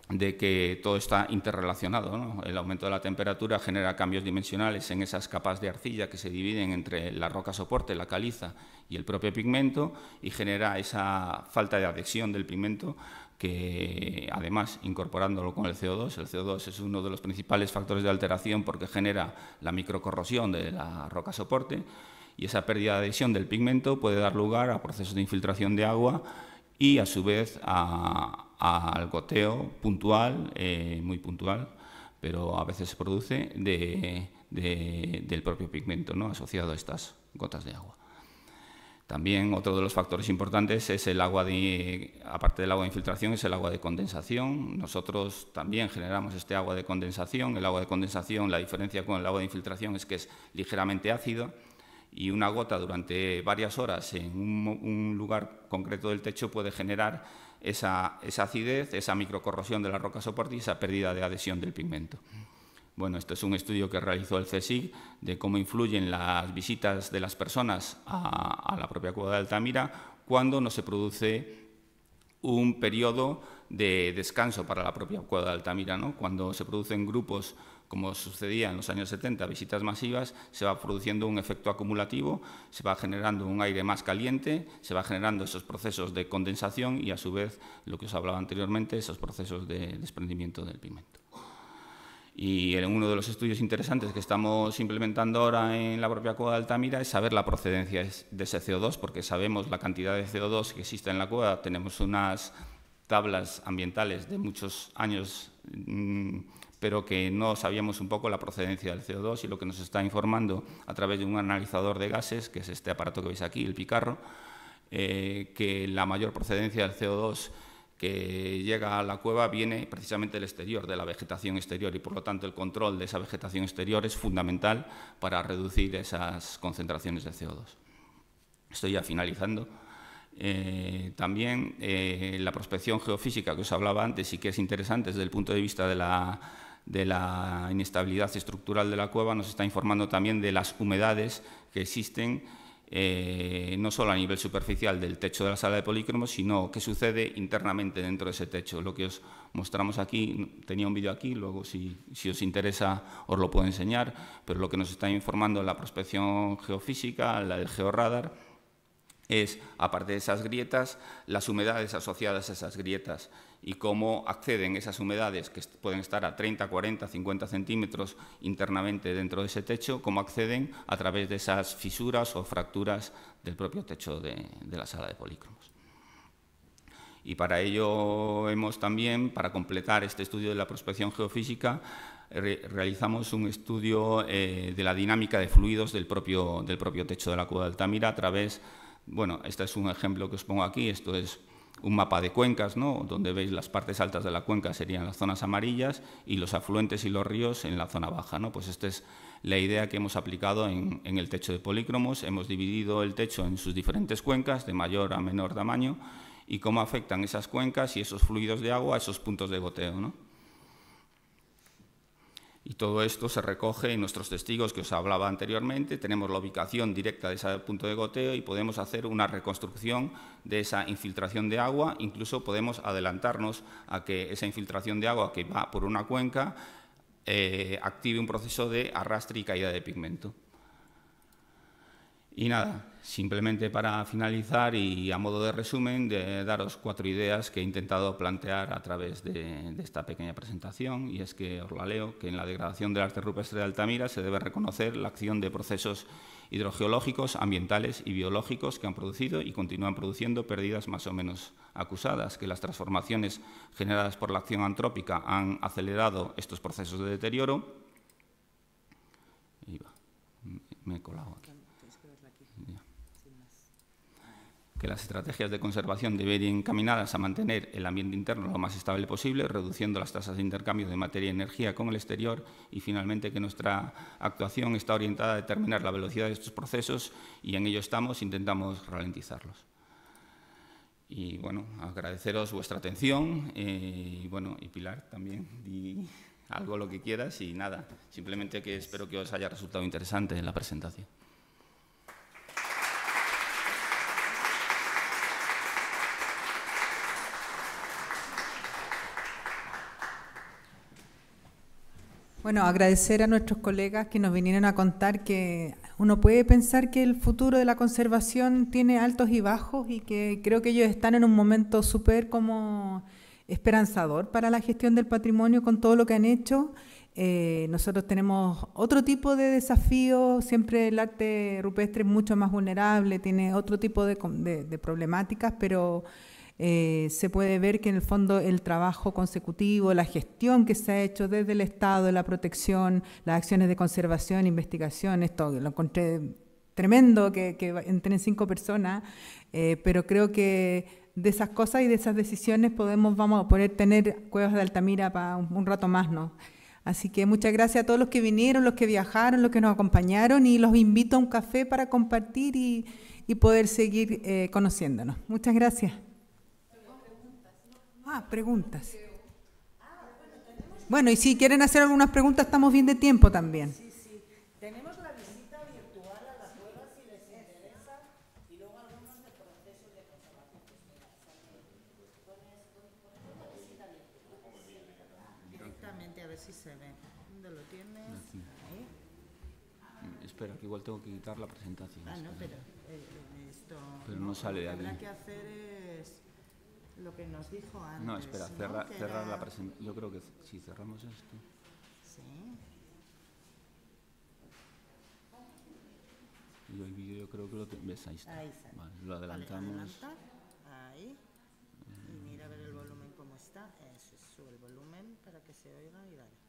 de que todo está interrelacionado, ¿no? El aumento de la temperatura genera cambios dimensionales en esas capas de arcilla que se dividen entre la roca soporte, la caliza y el propio pigmento, y genera esa falta de adhesión del pigmento que, además, incorporándolo con el CO2 es uno de los principales factores de alteración porque genera la microcorrosión de la roca soporte, y esa pérdida de adhesión del pigmento puede dar lugar a procesos de infiltración de agua y, a su vez, a al goteo puntual, muy puntual, pero a veces se produce del propio pigmento, ¿no?, asociado a estas gotas de agua. También otro de los factores importantes es el agua aparte del agua de infiltración, es el agua de condensación. Nosotros también generamos este agua de condensación. El agua de condensación, la diferencia con el agua de infiltración es que es ligeramente ácido, y una gota durante varias horas en un lugar concreto del techo puede generar esa acidez, esa microcorrosión de la roca soporte y esa pérdida de adhesión del pigmento. Bueno, este es un estudio que realizó el CSIC de cómo influyen las visitas de las personas a la propia cueva de Altamira cuando no se produce un periodo de descanso para la propia cueva de Altamira, ¿no? Cuando se producen grupos, como sucedía en los años 70, visitas masivas, se va produciendo un efecto acumulativo, se va generando un aire más caliente, se va generando esos procesos de condensación y, a su vez, lo que os hablaba anteriormente, esos procesos de desprendimiento del pigmento. Y uno de los estudios interesantes que estamos implementando ahora en la propia cueva de Altamira es saber la procedencia de ese CO2, porque sabemos la cantidad de CO2 que existe en la cueva. Tenemos unas tablas ambientales de muchos años, pero que no sabíamos un poco la procedencia del CO2, y lo que nos está informando a través de un analizador de gases, que es este aparato que veis aquí, el Picarro, que la mayor procedencia del CO2 que llega a la cueva viene precisamente del exterior, de la vegetación exterior, y por lo tanto el control de esa vegetación exterior es fundamental para reducir esas concentraciones de CO2. Estoy ya finalizando. También la prospección geofísica que os hablaba antes y que es interesante desde el punto de vista de la inestabilidad estructural de la cueva, nos está informando también de las humedades que existen no solo a nivel superficial del techo de la sala de polícromos, sino qué sucede internamente dentro de ese techo. Lo que os mostramos aquí, tenía un vídeo aquí, luego si os interesa os lo puedo enseñar, pero lo que nos está informando la prospección geofísica, el georradar, es, aparte de esas grietas, las humedades asociadas a esas grietas y cómo acceden esas humedades, que pueden estar a 30, 40, 50 centímetros internamente dentro de ese techo, cómo acceden a través de esas fisuras o fracturas del propio techo de la sala de polícromos. Y para ello hemos también, para completar este estudio de la prospección geofísica, realizamos un estudio de la dinámica de fluidos del propio techo de la cueva de Altamira a través. Bueno, este es un ejemplo que os pongo aquí, esto es un mapa de cuencas, ¿no?, donde veis las partes altas de la cuenca serían las zonas amarillas y los afluentes y los ríos en la zona baja, ¿no? Pues esta es la idea que hemos aplicado en el techo de polícromos. Hemos dividido el techo en sus diferentes cuencas, de mayor a menor tamaño, y cómo afectan esas cuencas y esos fluidos de agua a esos puntos de goteo, ¿no? Y todo esto se recoge en nuestros testigos que os hablaba anteriormente. Tenemos la ubicación directa de ese punto de goteo y podemos hacer una reconstrucción de esa infiltración de agua. Incluso podemos adelantarnos a que esa infiltración de agua que va por una cuenca active un proceso de arrastre y caída de pigmento. Y nada, simplemente para finalizar y a modo de resumen, de daros 4 ideas que he intentado plantear a través de esta pequeña presentación, y es que os la leo, que en la degradación del arte rupestre de Altamira se debe reconocer la acción de procesos hidrogeológicos, ambientales y biológicos que han producido y continúan produciendo pérdidas más o menos acusadas, que las transformaciones generadas por la acción antrópica han acelerado estos procesos de deterioro. Me he colado aquí. Que las estrategias de conservación deben ir encaminadas a mantener el ambiente interno lo más estable posible, reduciendo las tasas de intercambio de materia y energía con el exterior, y finalmente que nuestra actuación está orientada a determinar la velocidad de estos procesos y en ello intentamos ralentizarlos. Y bueno, agradeceros vuestra atención y bueno, y Pilar también, di algo lo que quieras y nada, simplemente que espero que os haya resultado interesante la presentación. Bueno, agradecer a nuestros colegas que nos vinieron a contar que uno puede pensar que el futuro de la conservación tiene altos y bajos, y que creo que ellos están en un momento súper como esperanzador para la gestión del patrimonio con todo lo que han hecho. Nosotros tenemos otro tipo de desafíos, siempre el arte rupestre es mucho más vulnerable, tiene otro tipo de problemáticas, pero se puede ver que en el fondo el trabajo consecutivo, la gestión que se ha hecho desde el Estado, la protección, las acciones de conservación, investigación, esto lo encontré tremendo que entren 5 personas, pero creo que de esas cosas y de esas decisiones vamos a poder tener Cuevas de Altamira para un rato más, ¿no? Así que muchas gracias a todos los que vinieron, los que viajaron, los que nos acompañaron, y los invito a un café para compartir y poder seguir conociéndonos. Muchas gracias. Preguntas. Bueno, y si quieren hacer algunas preguntas, estamos bien de tiempo también. Sí. Tenemos la visita virtual a la cueva si les interesa, y luego algunos de procesos de conservación. Directamente, a ver si se ve. ¿Dónde lo tienes? Ahí. Espera, que igual tengo que quitar la presentación. No, pero esto... Pero no sale de aquí. Lo que aquí. habrá que hacer es lo que nos dijo antes. No, espera, cerrar la presentación. Yo creo que si cerramos esto... Sí. Y el vídeo yo creo que lo ves, ahí está. Ahí está. Vale, lo adelantamos. Vale, ahí. Y mira a ver el volumen cómo está. Eso, sube el volumen para que se oiga y dale.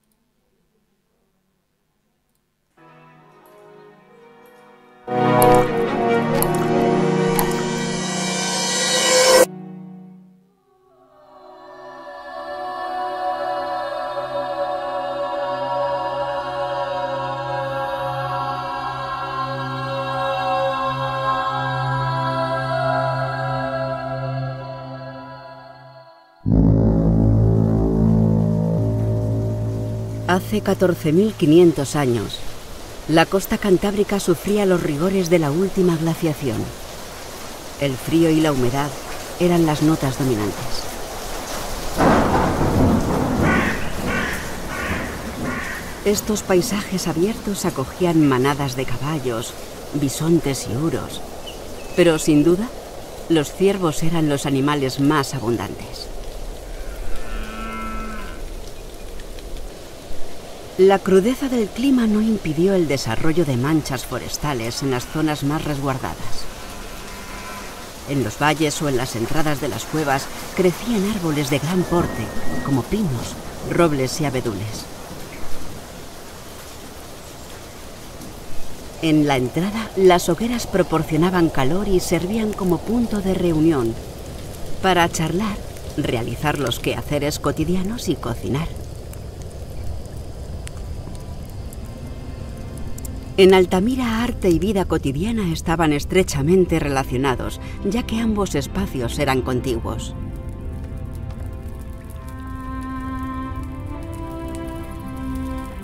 Hace 14.500 años, la costa cantábrica sufría los rigores de la última glaciación. El frío y la humedad eran las notas dominantes. Estos paisajes abiertos acogían manadas de caballos, bisontes y uros, pero sin duda, los ciervos eran los animales más abundantes. La crudeza del clima no impidió el desarrollo de manchas forestales en las zonas más resguardadas. En los valles o en las entradas de las cuevas crecían árboles de gran porte, como pinos, robles y abedules. En la entrada, las hogueras proporcionaban calor y servían como punto de reunión para charlar, realizar los quehaceres cotidianos y cocinar. En Altamira, arte y vida cotidiana estaban estrechamente relacionados, ya que ambos espacios eran contiguos.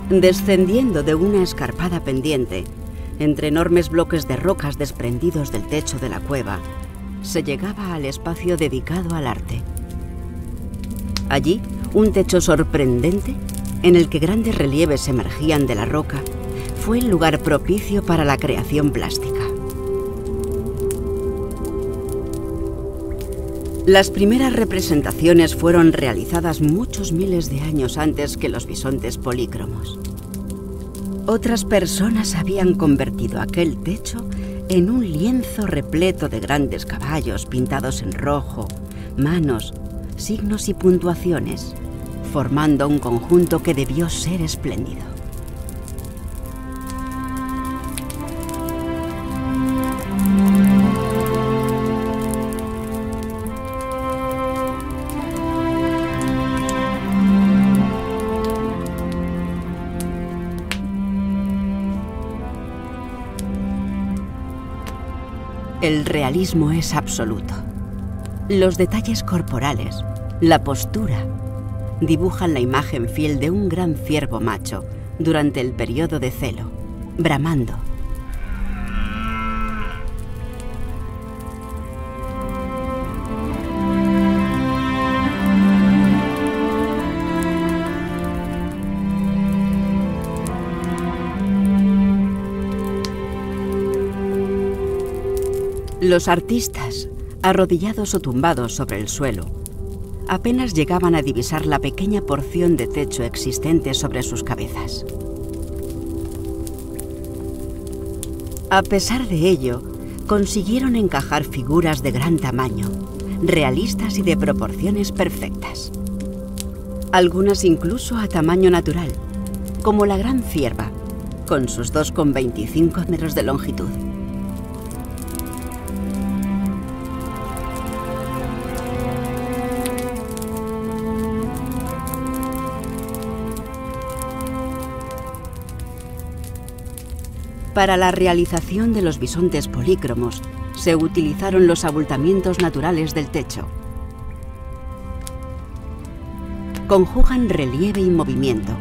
Descendiendo de una escarpada pendiente, entre enormes bloques de rocas desprendidos del techo de la cueva, se llegaba al espacio dedicado al arte. Allí, un techo sorprendente, en el que grandes relieves emergían de la roca, fue el lugar propicio para la creación plástica. Las primeras representaciones fueron realizadas muchos miles de años antes que los bisontes polícromos. Otras personas habían convertido aquel techo en un lienzo repleto de grandes caballos pintados en rojo, manos, signos y puntuaciones, formando un conjunto que debió ser espléndido. El realismo es absoluto. Los detalles corporales, la postura, dibujan la imagen fiel de un gran ciervo macho durante el periodo de celo, bramando. Los artistas, arrodillados o tumbados sobre el suelo, apenas llegaban a divisar la pequeña porción de techo existente sobre sus cabezas. A pesar de ello, consiguieron encajar figuras de gran tamaño, realistas y de proporciones perfectas. Algunas incluso a tamaño natural, como la Gran Cierva, con sus 2,25 metros de longitud. Para la realización de los bisontes polícromos, se utilizaron los abultamientos naturales del techo. Conjugan relieve y movimiento,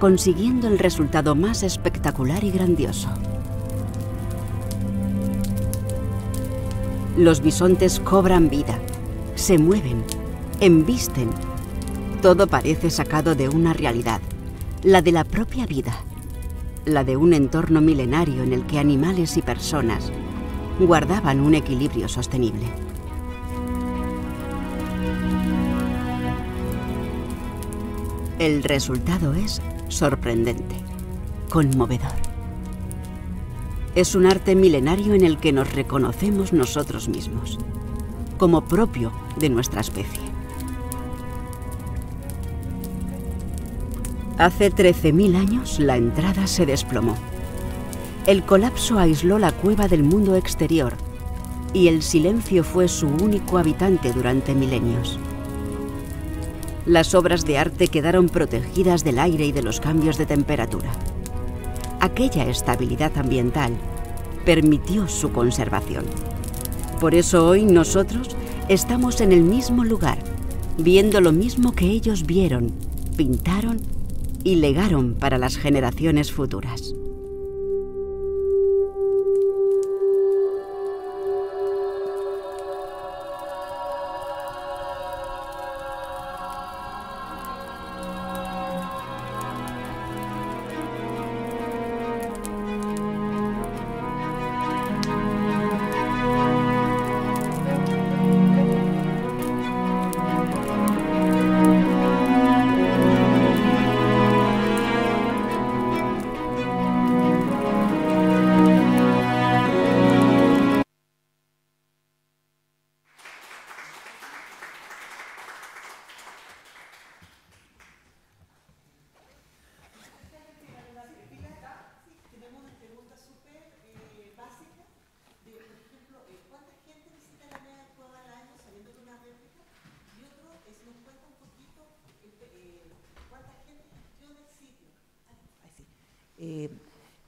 consiguiendo el resultado más espectacular y grandioso. Los bisontes cobran vida, se mueven, embisten. Todo parece sacado de una realidad, la de la propia vida, la de un entorno milenario en el que animales y personas guardaban un equilibrio sostenible. El resultado es sorprendente, conmovedor. Es un arte milenario en el que nos reconocemos nosotros mismos, como propio de nuestra especie. Hace 13.000 años la entrada se desplomó. El colapso aisló la cueva del mundo exterior y el silencio fue su único habitante durante milenios. Las obras de arte quedaron protegidas del aire y de los cambios de temperatura. Aquella estabilidad ambiental permitió su conservación. Por eso hoy nosotros estamos en el mismo lugar, viendo lo mismo que ellos vieron, pintaron y legaron para las generaciones futuras.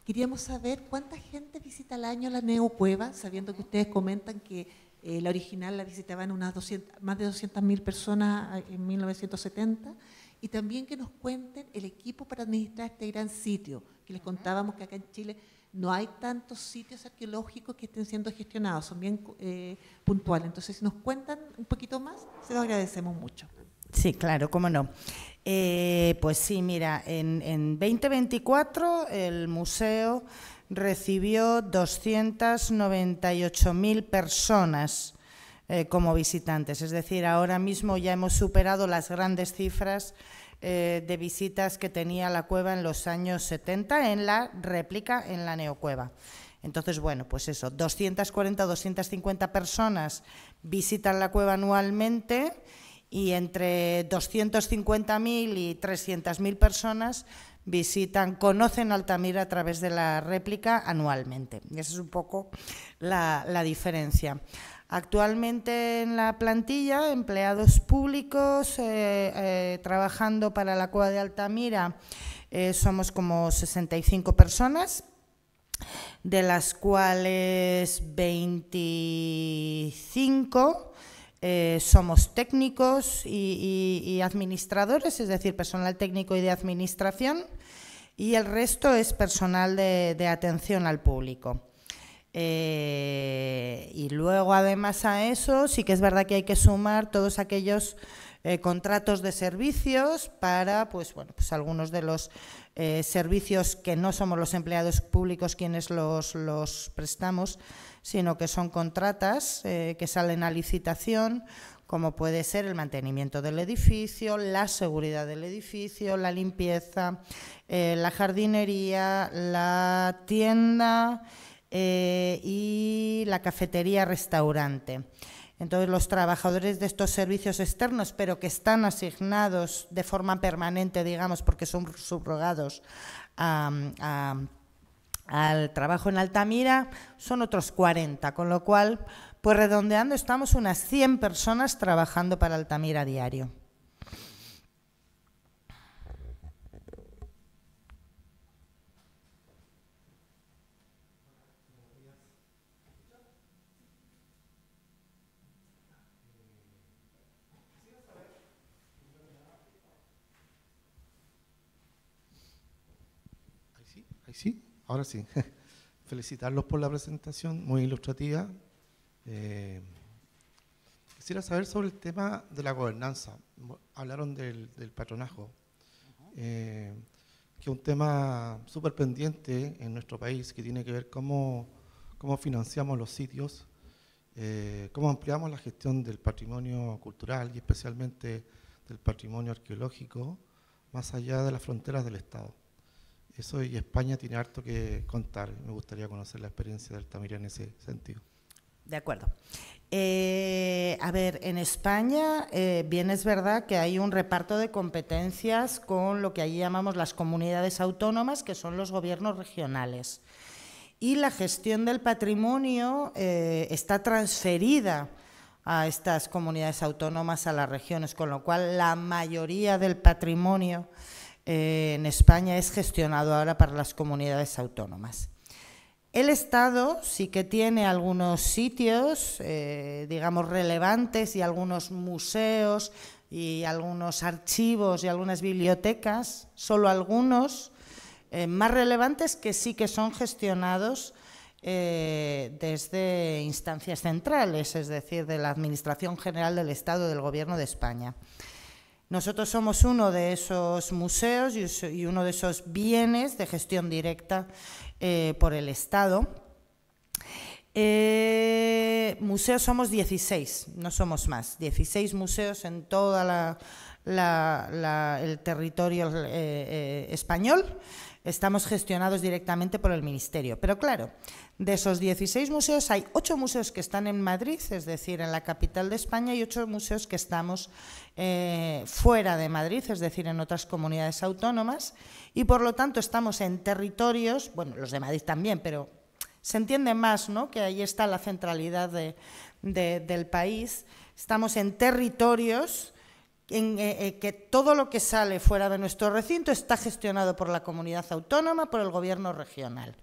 Queríamos saber cuánta gente visita al año la Neocueva, sabiendo que ustedes comentan que la original la visitaban más de 200.000 personas en 1970, y también que nos cuenten el equipo para administrar este gran sitio, que les contábamos que acá en Chile no hay tantos sitios arqueológicos que estén siendo gestionados, son bien puntuales. Entonces, si nos cuentan un poquito más, se lo agradecemos mucho. Sí, claro, cómo no. Pues sí, mira, en 2024 el museo recibió 298.000 personas como visitantes, es decir, ahora mismo ya hemos superado las grandes cifras de visitas que tenía la cueva en los años 70 en la réplica en la Neocueva. Entonces, bueno, pues eso, 240 o 250 personas visitan la cueva anualmente, y entre 250.000 y 300.000 personas conocen Altamira a través de la réplica anualmente. Y esa es un poco la diferencia. Actualmente en la plantilla, empleados públicos trabajando para la cueva de Altamira, somos como 65 personas, de las cuales 25 somos técnicos y administradores, es decir, personal técnico y de administración, y el resto es personal de atención al público. Y luego, además a eso, sí que es verdad que hay que sumar todos aquellos contratos de servicios para, pues bueno, pues algunos de los servicios que no somos los empleados públicos quienes los prestamos, sino que son contratas que salen a licitación, como puede ser el mantenimiento del edificio, la seguridad del edificio, la limpieza, la jardinería, la tienda y la cafetería-restaurante. Entonces, los trabajadores de estos servicios externos, pero que están asignados de forma permanente, digamos, porque son subrogados al trabajo en Altamira, son otros 40, con lo cual, pues redondeando, estamos unas 100 personas trabajando para Altamira a diario. Sí, ahora sí. Felicitarlos por la presentación, muy ilustrativa. Quisiera saber sobre el tema de la gobernanza. Hablaron del patronazgo, que es un tema súper pendiente en nuestro país, que tiene que ver cómo financiamos los sitios, cómo ampliamos la gestión del patrimonio cultural y especialmente del patrimonio arqueológico, más allá de las fronteras del Estado. Eso, y España tiene harto que contar. Me gustaría conocer la experiencia de Altamira en ese sentido. De acuerdo. A ver, en España bien es verdad que hay un reparto de competencias con lo que allí llamamos las comunidades autónomas, que son los gobiernos regionales. Y la gestión del patrimonio está transferida a estas comunidades autónomas, a las regiones, con lo cual la mayoría del patrimonio en España es gestionado ahora para las comunidades autónomas. El Estado sí que tiene algunos sitios, digamos, relevantes y algunos museos y algunos archivos y algunas bibliotecas, solo algunos más relevantes que sí que son gestionados desde instancias centrales, es decir, de la Administración General del Estado del Gobierno de España. Nosotros somos uno de esos museos y uno de esos bienes de gestión directa por el Estado. Museos somos 16, no somos más, 16 museos en todo el territorio español. Estamos gestionados directamente por el Ministerio. Pero claro, de esos 16 museos hay 8 museos que están en Madrid, es decir, en la capital de España, y 8 museos que estamos fuera de Madrid, es decir, en otras comunidades autónomas, y por lo tanto estamos en territorios, bueno, los de Madrid también, pero se entiende más, ¿no?, que ahí está la centralidad del país. Estamos en territorios en que todo lo que sale fuera de nuestro recinto está gestionado por la comunidad autónoma, por el gobierno regional.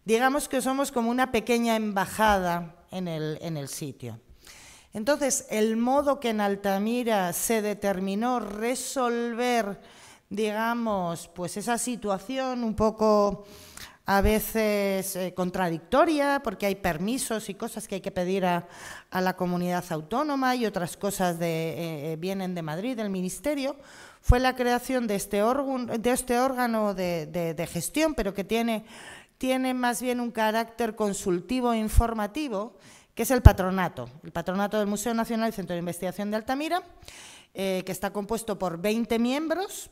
Digamos que somos como una pequeña embajada en el sitio. Entonces, el modo que en Altamira se determinó resolver, digamos, pues esa situación un poco a veces contradictoria, porque hay permisos y cosas que hay que pedir a la comunidad autónoma y otras cosas vienen de Madrid, del Ministerio, fue la creación de este órgano de gestión, pero que tiene más bien un carácter consultivo e informativo, que es el patronato del Museo Nacional y Centro de Investigación de Altamira, que está compuesto por 20 miembros,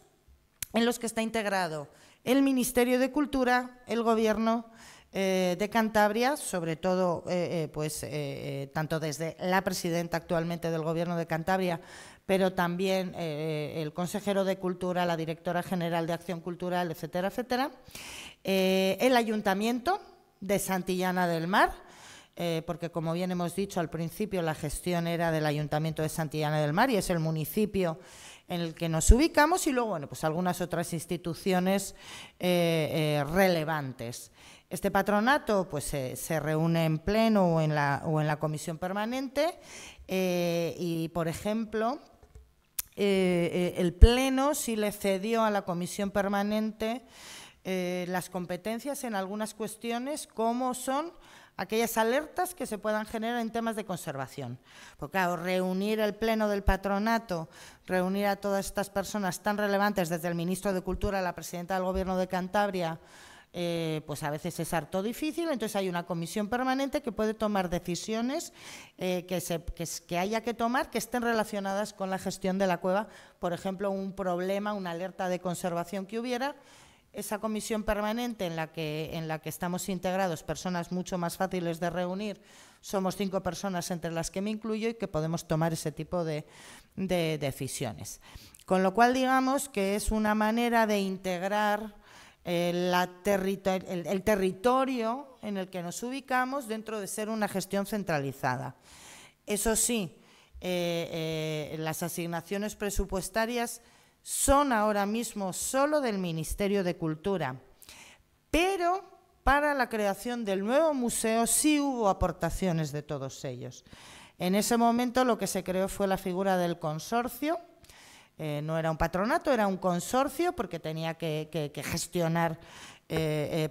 en los que está integrado el Ministerio de Cultura, el Gobierno de Cantabria, sobre todo tanto desde la presidenta actualmente del Gobierno de Cantabria, pero también el consejero de Cultura, la directora general de Acción Cultural, etcétera, etcétera, el Ayuntamiento de Santillana del Mar, porque como bien hemos dicho al principio, la gestión era del Ayuntamiento de Santillana del Mar y es el municipio en el que nos ubicamos, y luego, bueno, pues algunas otras instituciones relevantes. Este patronato pues se reúne en pleno o en la comisión permanente y, por ejemplo, el pleno sí le cedió a la comisión permanente las competencias en algunas cuestiones, como son aquellas alertas que se puedan generar en temas de conservación. Porque claro, reunir el pleno del patronato, reunir a todas estas personas tan relevantes, desde el ministro de Cultura a la presidenta del Gobierno de Cantabria, pues a veces es harto difícil. Entonces hay una comisión permanente que puede tomar decisiones que haya que tomar, que estén relacionadas con la gestión de la cueva. Por ejemplo, un problema, una alerta de conservación que hubiera, esa comisión permanente en la que estamos integrados personas mucho más fáciles de reunir, somos 5 personas entre las que me incluyo y que podemos tomar ese tipo de decisiones. Con lo cual, digamos que es una manera de integrar el territorio en el que nos ubicamos dentro de ser una gestión centralizada. Eso sí, las asignaciones presupuestarias son ahora mismo solo del Ministerio de Cultura, pero para la creación del nuevo museo sí hubo aportaciones de todos ellos. En ese momento lo que se creó fue la figura del consorcio. No era un patronato, era un consorcio porque tenía que gestionar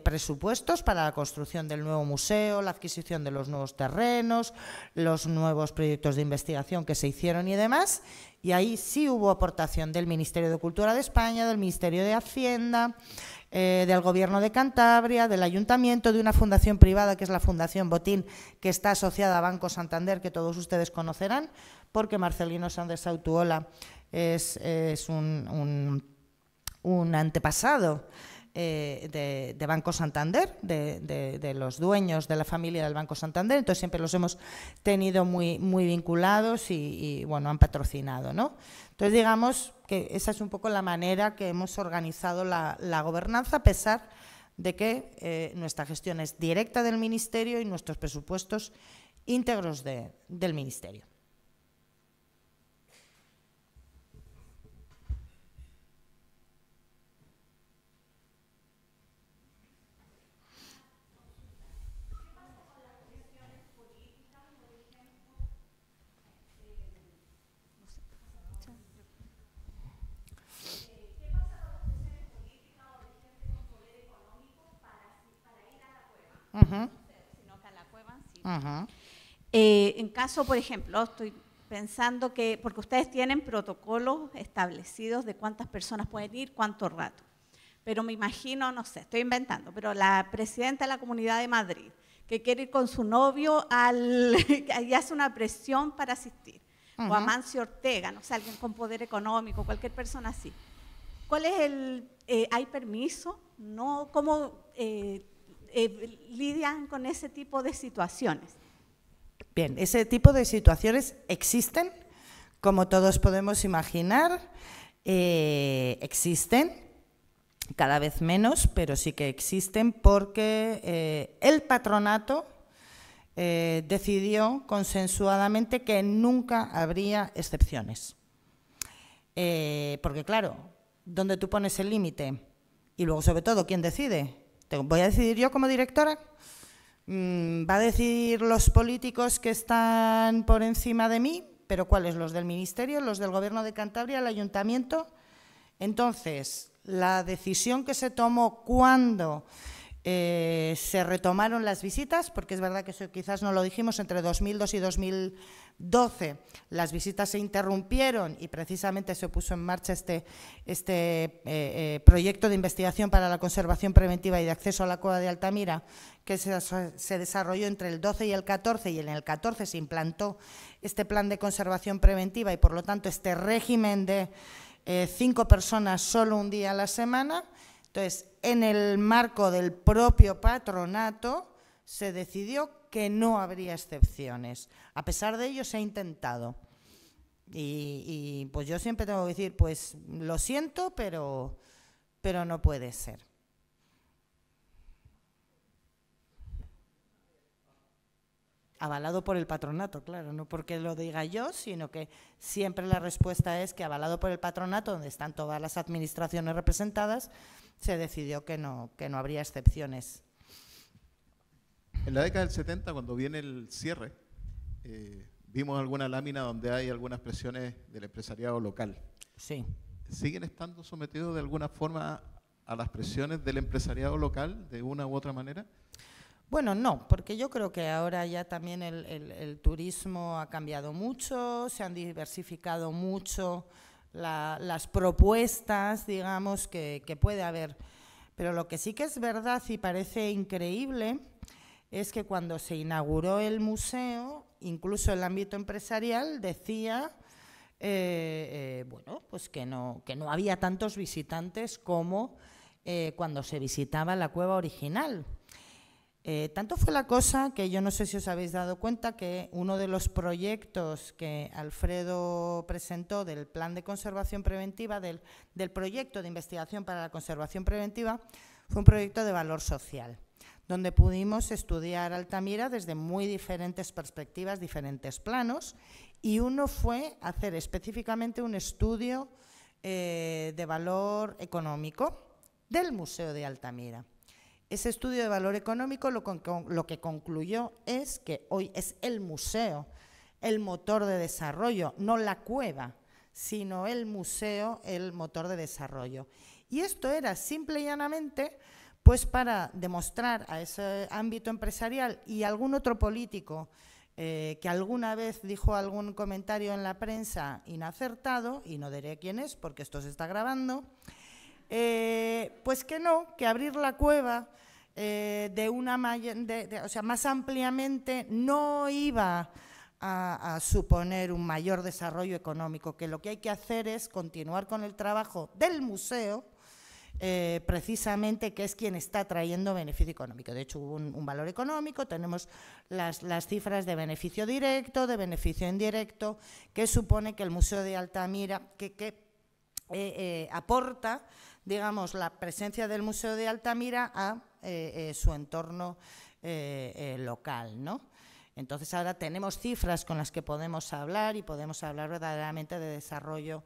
presupuestos para la construcción del nuevo museo, la adquisición de los nuevos terrenos, los nuevos proyectos de investigación que se hicieron y demás. Y ahí sí hubo aportación del Ministerio de Cultura de España, del Ministerio de Hacienda, del Gobierno de Cantabria, del Ayuntamiento, de una fundación privada que es la Fundación Botín, que está asociada a Banco Santander, que todos ustedes conocerán, porque Marcelino Sánchez Sautuola es un antepasado de Banco Santander, de los dueños de la familia del Banco Santander, entonces siempre los hemos tenido muy vinculados y bueno, han patrocinado, ¿no? Entonces digamos que esa es un poco la manera que hemos organizado la gobernanza, a pesar de que nuestra gestión es directa del Ministerio y nuestros presupuestos íntegros del Ministerio. En caso, por ejemplo, estoy pensando que, porque ustedes tienen protocolos establecidos de cuántas personas pueden ir, cuánto rato, pero me imagino, no sé, estoy inventando, pero la presidenta de la Comunidad de Madrid, que quiere ir con su novio y hace una presión para asistir, o Amancio Ortega, no sé, alguien con poder económico, cualquier persona así. ¿Cuál es hay permiso? ¿No? ¿Cómo lidian con ese tipo de situaciones? Bien, ese tipo de situaciones existen, como todos podemos imaginar, existen, cada vez menos, pero sí que existen porque el patronato decidió consensuadamente que nunca habría excepciones. Porque claro, ¿dónde tú pones el límite? Y luego, sobre todo, ¿quién decide? ¿Voy a decidir yo como directora? ¿Va a decidir los políticos que están por encima de mí? ¿Pero cuáles? ¿Los del Ministerio, los del Gobierno de Cantabria, el Ayuntamiento? Entonces, la decisión que se tomó cuando se retomaron las visitas, porque es verdad que eso quizás no lo dijimos, entre 2002 y 2012 las visitas se interrumpieron y precisamente se puso en marcha este proyecto de investigación para la conservación preventiva y de acceso a la cueva de Altamira, que se desarrolló entre el 12 y el 14, y en el 14 se implantó este plan de conservación preventiva y por lo tanto este régimen de 5 personas solo un día a la semana. Entonces, en el marco del propio patronato se decidió que no habría excepciones. A pesar de ello se ha intentado. Y pues yo siempre tengo que decir, pues lo siento, pero no puede ser. Avalado por el patronato, claro, no porque lo diga yo, sino que siempre la respuesta es que avalado por el patronato, donde están todas las administraciones representadas, se decidió que no habría excepciones. En la década del 70, cuando viene el cierre, vimos alguna lámina donde hay algunas presiones del empresariado local. Sí. ¿Siguen estando sometidos de alguna forma a las presiones del empresariado local, de una u otra manera? Bueno, no, porque yo creo que ahora ya también el turismo ha cambiado mucho, se han diversificado mucho las propuestas, digamos, que puede haber. Pero lo que sí que es verdad y parece increíble es que cuando se inauguró el museo, incluso el ámbito empresarial decía bueno, pues que no había tantos visitantes como cuando se visitaba la cueva original. Tanto fue la cosa que yo no sé si os habéis dado cuenta que uno de los proyectos que Alfredo presentó del plan de conservación preventiva, del proyecto de investigación para la conservación preventiva, fue un proyecto de valor social, donde pudimos estudiar Altamira desde muy diferentes perspectivas, diferentes planos, y uno fue hacer específicamente un estudio de valor económico del Museo de Altamira. Ese estudio de valor económico lo que concluyó es que hoy es el museo el motor de desarrollo, no la cueva, sino el museo el motor de desarrollo. Y esto era simple y llanamente pues para demostrar a ese ámbito empresarial y algún otro político que alguna vez dijo algún comentario en la prensa inacertado, y no diré quién es porque esto se está grabando, pues que no, que abrir la cueva o sea, más ampliamente no iba a suponer un mayor desarrollo económico, que lo que hay que hacer es continuar con el trabajo del museo, precisamente, que es quien está trayendo beneficio económico. De hecho, hubo un valor económico, tenemos las cifras de beneficio directo, de beneficio indirecto, que supone que el Museo de Altamira, que aporta, digamos, la presencia del Museo de Altamira a su entorno local, ¿no? Entonces, ahora tenemos cifras con las que podemos hablar y podemos hablar verdaderamente de desarrollo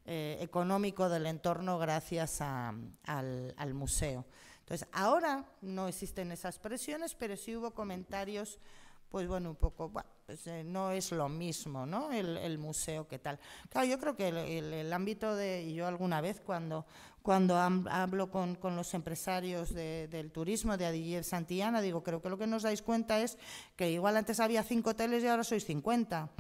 económico del entorno gracias al museo. Entonces, ahora no existen esas presiones, pero sí hubo comentarios, pues bueno, un poco, bueno, pues, no es lo mismo, ¿no? El museo, ¿qué tal? Claro, yo creo que el ámbito y yo alguna vez cuando hablo con los empresarios del turismo de Adiller Santillana, digo, creo que lo que nos dais cuenta es que igual antes había 5 hoteles y ahora sois 50.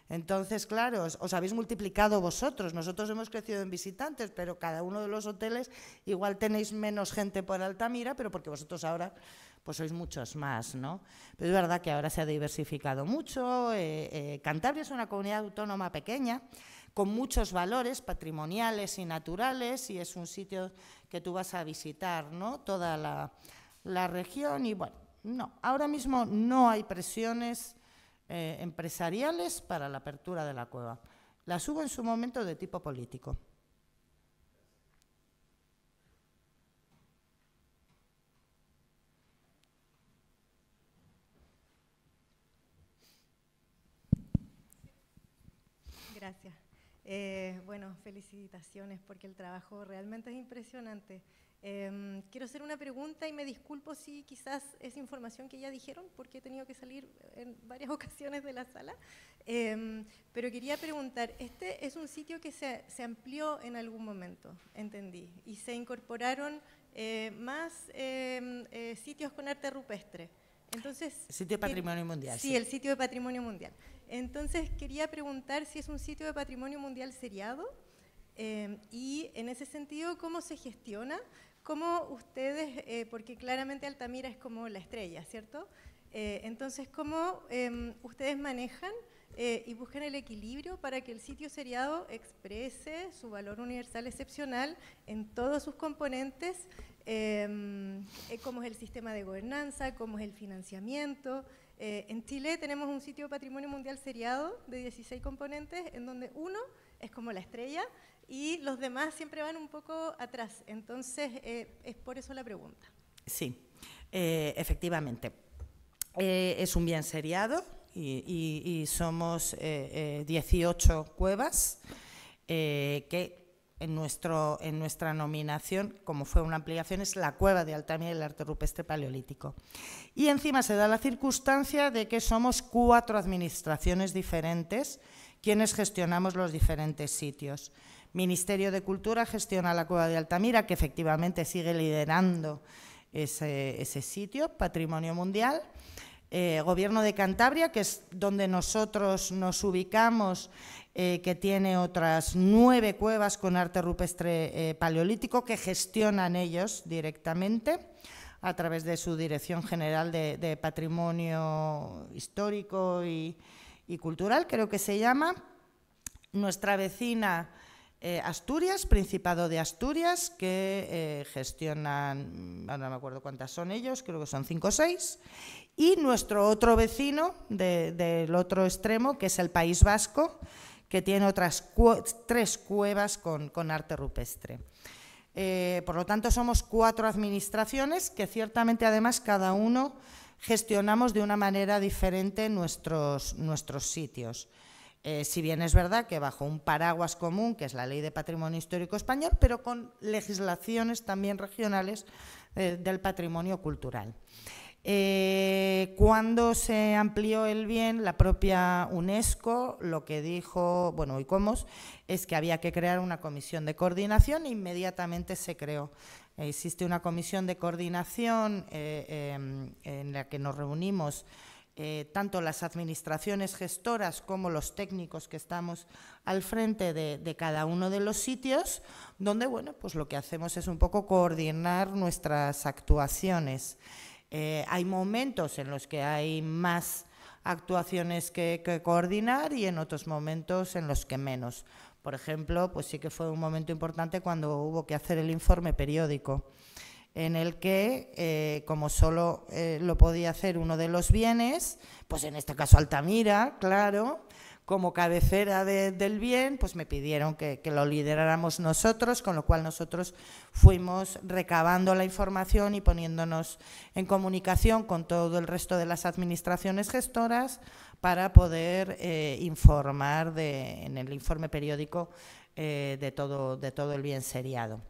Entonces, claro, os habéis multiplicado vosotros. Nosotros hemos crecido en visitantes, pero cada uno de los hoteles igual tenéis menos gente por Altamira, pero porque vosotros ahora pues sois muchos más, ¿no? Pero es verdad que ahora se ha diversificado mucho. Cantabria es una comunidad autónoma pequeña, con muchos valores patrimoniales y naturales, y es un sitio que tú vas a visitar, ¿no? Toda la región, y bueno, no, ahora mismo no hay presiones empresariales para la apertura de la cueva. Las hubo en su momento de tipo político. Gracias. Bueno, felicitaciones porque el trabajo realmente es impresionante. Quiero hacer una pregunta y me disculpo si quizás es información que ya dijeron porque he tenido que salir en varias ocasiones de la sala, pero quería preguntar, este es un sitio que se amplió en algún momento, entendí, y se incorporaron más sitios con arte rupestre. Entonces, sitio de patrimonio mundial. Sí, el sitio de patrimonio mundial. Entonces, quería preguntar si es un sitio de patrimonio mundial seriado y, en ese sentido, ¿cómo se gestiona? ¿Cómo ustedes, porque claramente Altamira es como la estrella, ¿cierto? Entonces, ¿cómo ustedes manejan y buscan el equilibrio para que el sitio seriado exprese su valor universal excepcional en todos sus componentes, cómo es el sistema de gobernanza, cómo es el financiamiento? En Chile tenemos un sitio de patrimonio mundial seriado de 16 componentes, en donde uno es como la estrella y los demás siempre van un poco atrás. Entonces, es por eso la pregunta. Sí, efectivamente. Es un bien seriado y somos 18 cuevas que en nuestra nominación, como fue una ampliación, es la cueva de Altamira y el arte rupestre paleolítico. Y encima se da la circunstancia de que somos 4 administraciones diferentes quienes gestionamos los diferentes sitios. Ministerio de Cultura gestiona la cueva de Altamira, que efectivamente sigue liderando ese sitio, patrimonio mundial. Gobierno de Cantabria, que es donde nosotros nos ubicamos, que tiene otras 9 cuevas con arte rupestre paleolítico que gestionan ellos directamente a través de su Dirección General de Patrimonio Histórico y Cultural, creo que se llama. Nuestra vecina Asturias, Principado de Asturias, que gestionan, ahora no me acuerdo cuántas son ellos, creo que son 5 o 6, y nuestro otro vecino del otro extremo, que es el País Vasco, que tiene otras 3 cuevas con arte rupestre. Por lo tanto, somos 4 administraciones que ciertamente, además, cada uno gestionamos de una manera diferente nuestros sitios. Si bien es verdad que bajo un paraguas común, que es la Ley de Patrimonio Histórico Español, pero con legislaciones también regionales del patrimonio cultural. Cuando se amplió el bien, la propia UNESCO lo que dijo, bueno, ICOMOS, es que había que crear una comisión de coordinación e inmediatamente se creó. Existe una comisión de coordinación en la que nos reunimos tanto las administraciones gestoras como los técnicos que estamos al frente de cada uno de los sitios, donde, bueno, pues lo que hacemos es un poco coordinar nuestras actuaciones. Hay momentos en los que hay más actuaciones que coordinar y en otros momentos en los que menos. Por ejemplo, pues sí que fue un momento importante cuando hubo que hacer el informe periódico, en el que, como solo lo podía hacer uno de los bienes, pues en este caso Altamira, claro, como cabecera del bien, pues me pidieron que lo lideráramos nosotros, con lo cual nosotros fuimos recabando la información y poniéndonos en comunicación con todo el resto de las administraciones gestoras para poder informar en el informe periódico de todo el bien seriado.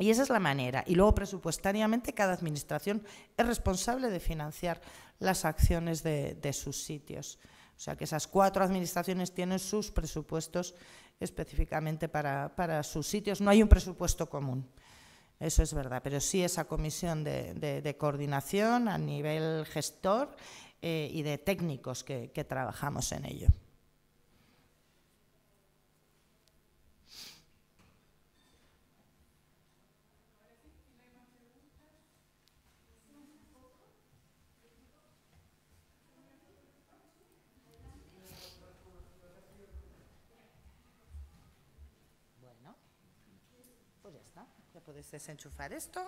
Y esa es la manera. Y luego, presupuestariamente, cada administración es responsable de financiar las acciones de sus sitios. O sea, que esas 4 administraciones tienen sus presupuestos específicamente para sus sitios. No hay un presupuesto común, eso es verdad, pero sí esa comisión de coordinación a nivel gestor y de técnicos que trabajamos en ello. Pues ya está, ya podéis desenchufar esto.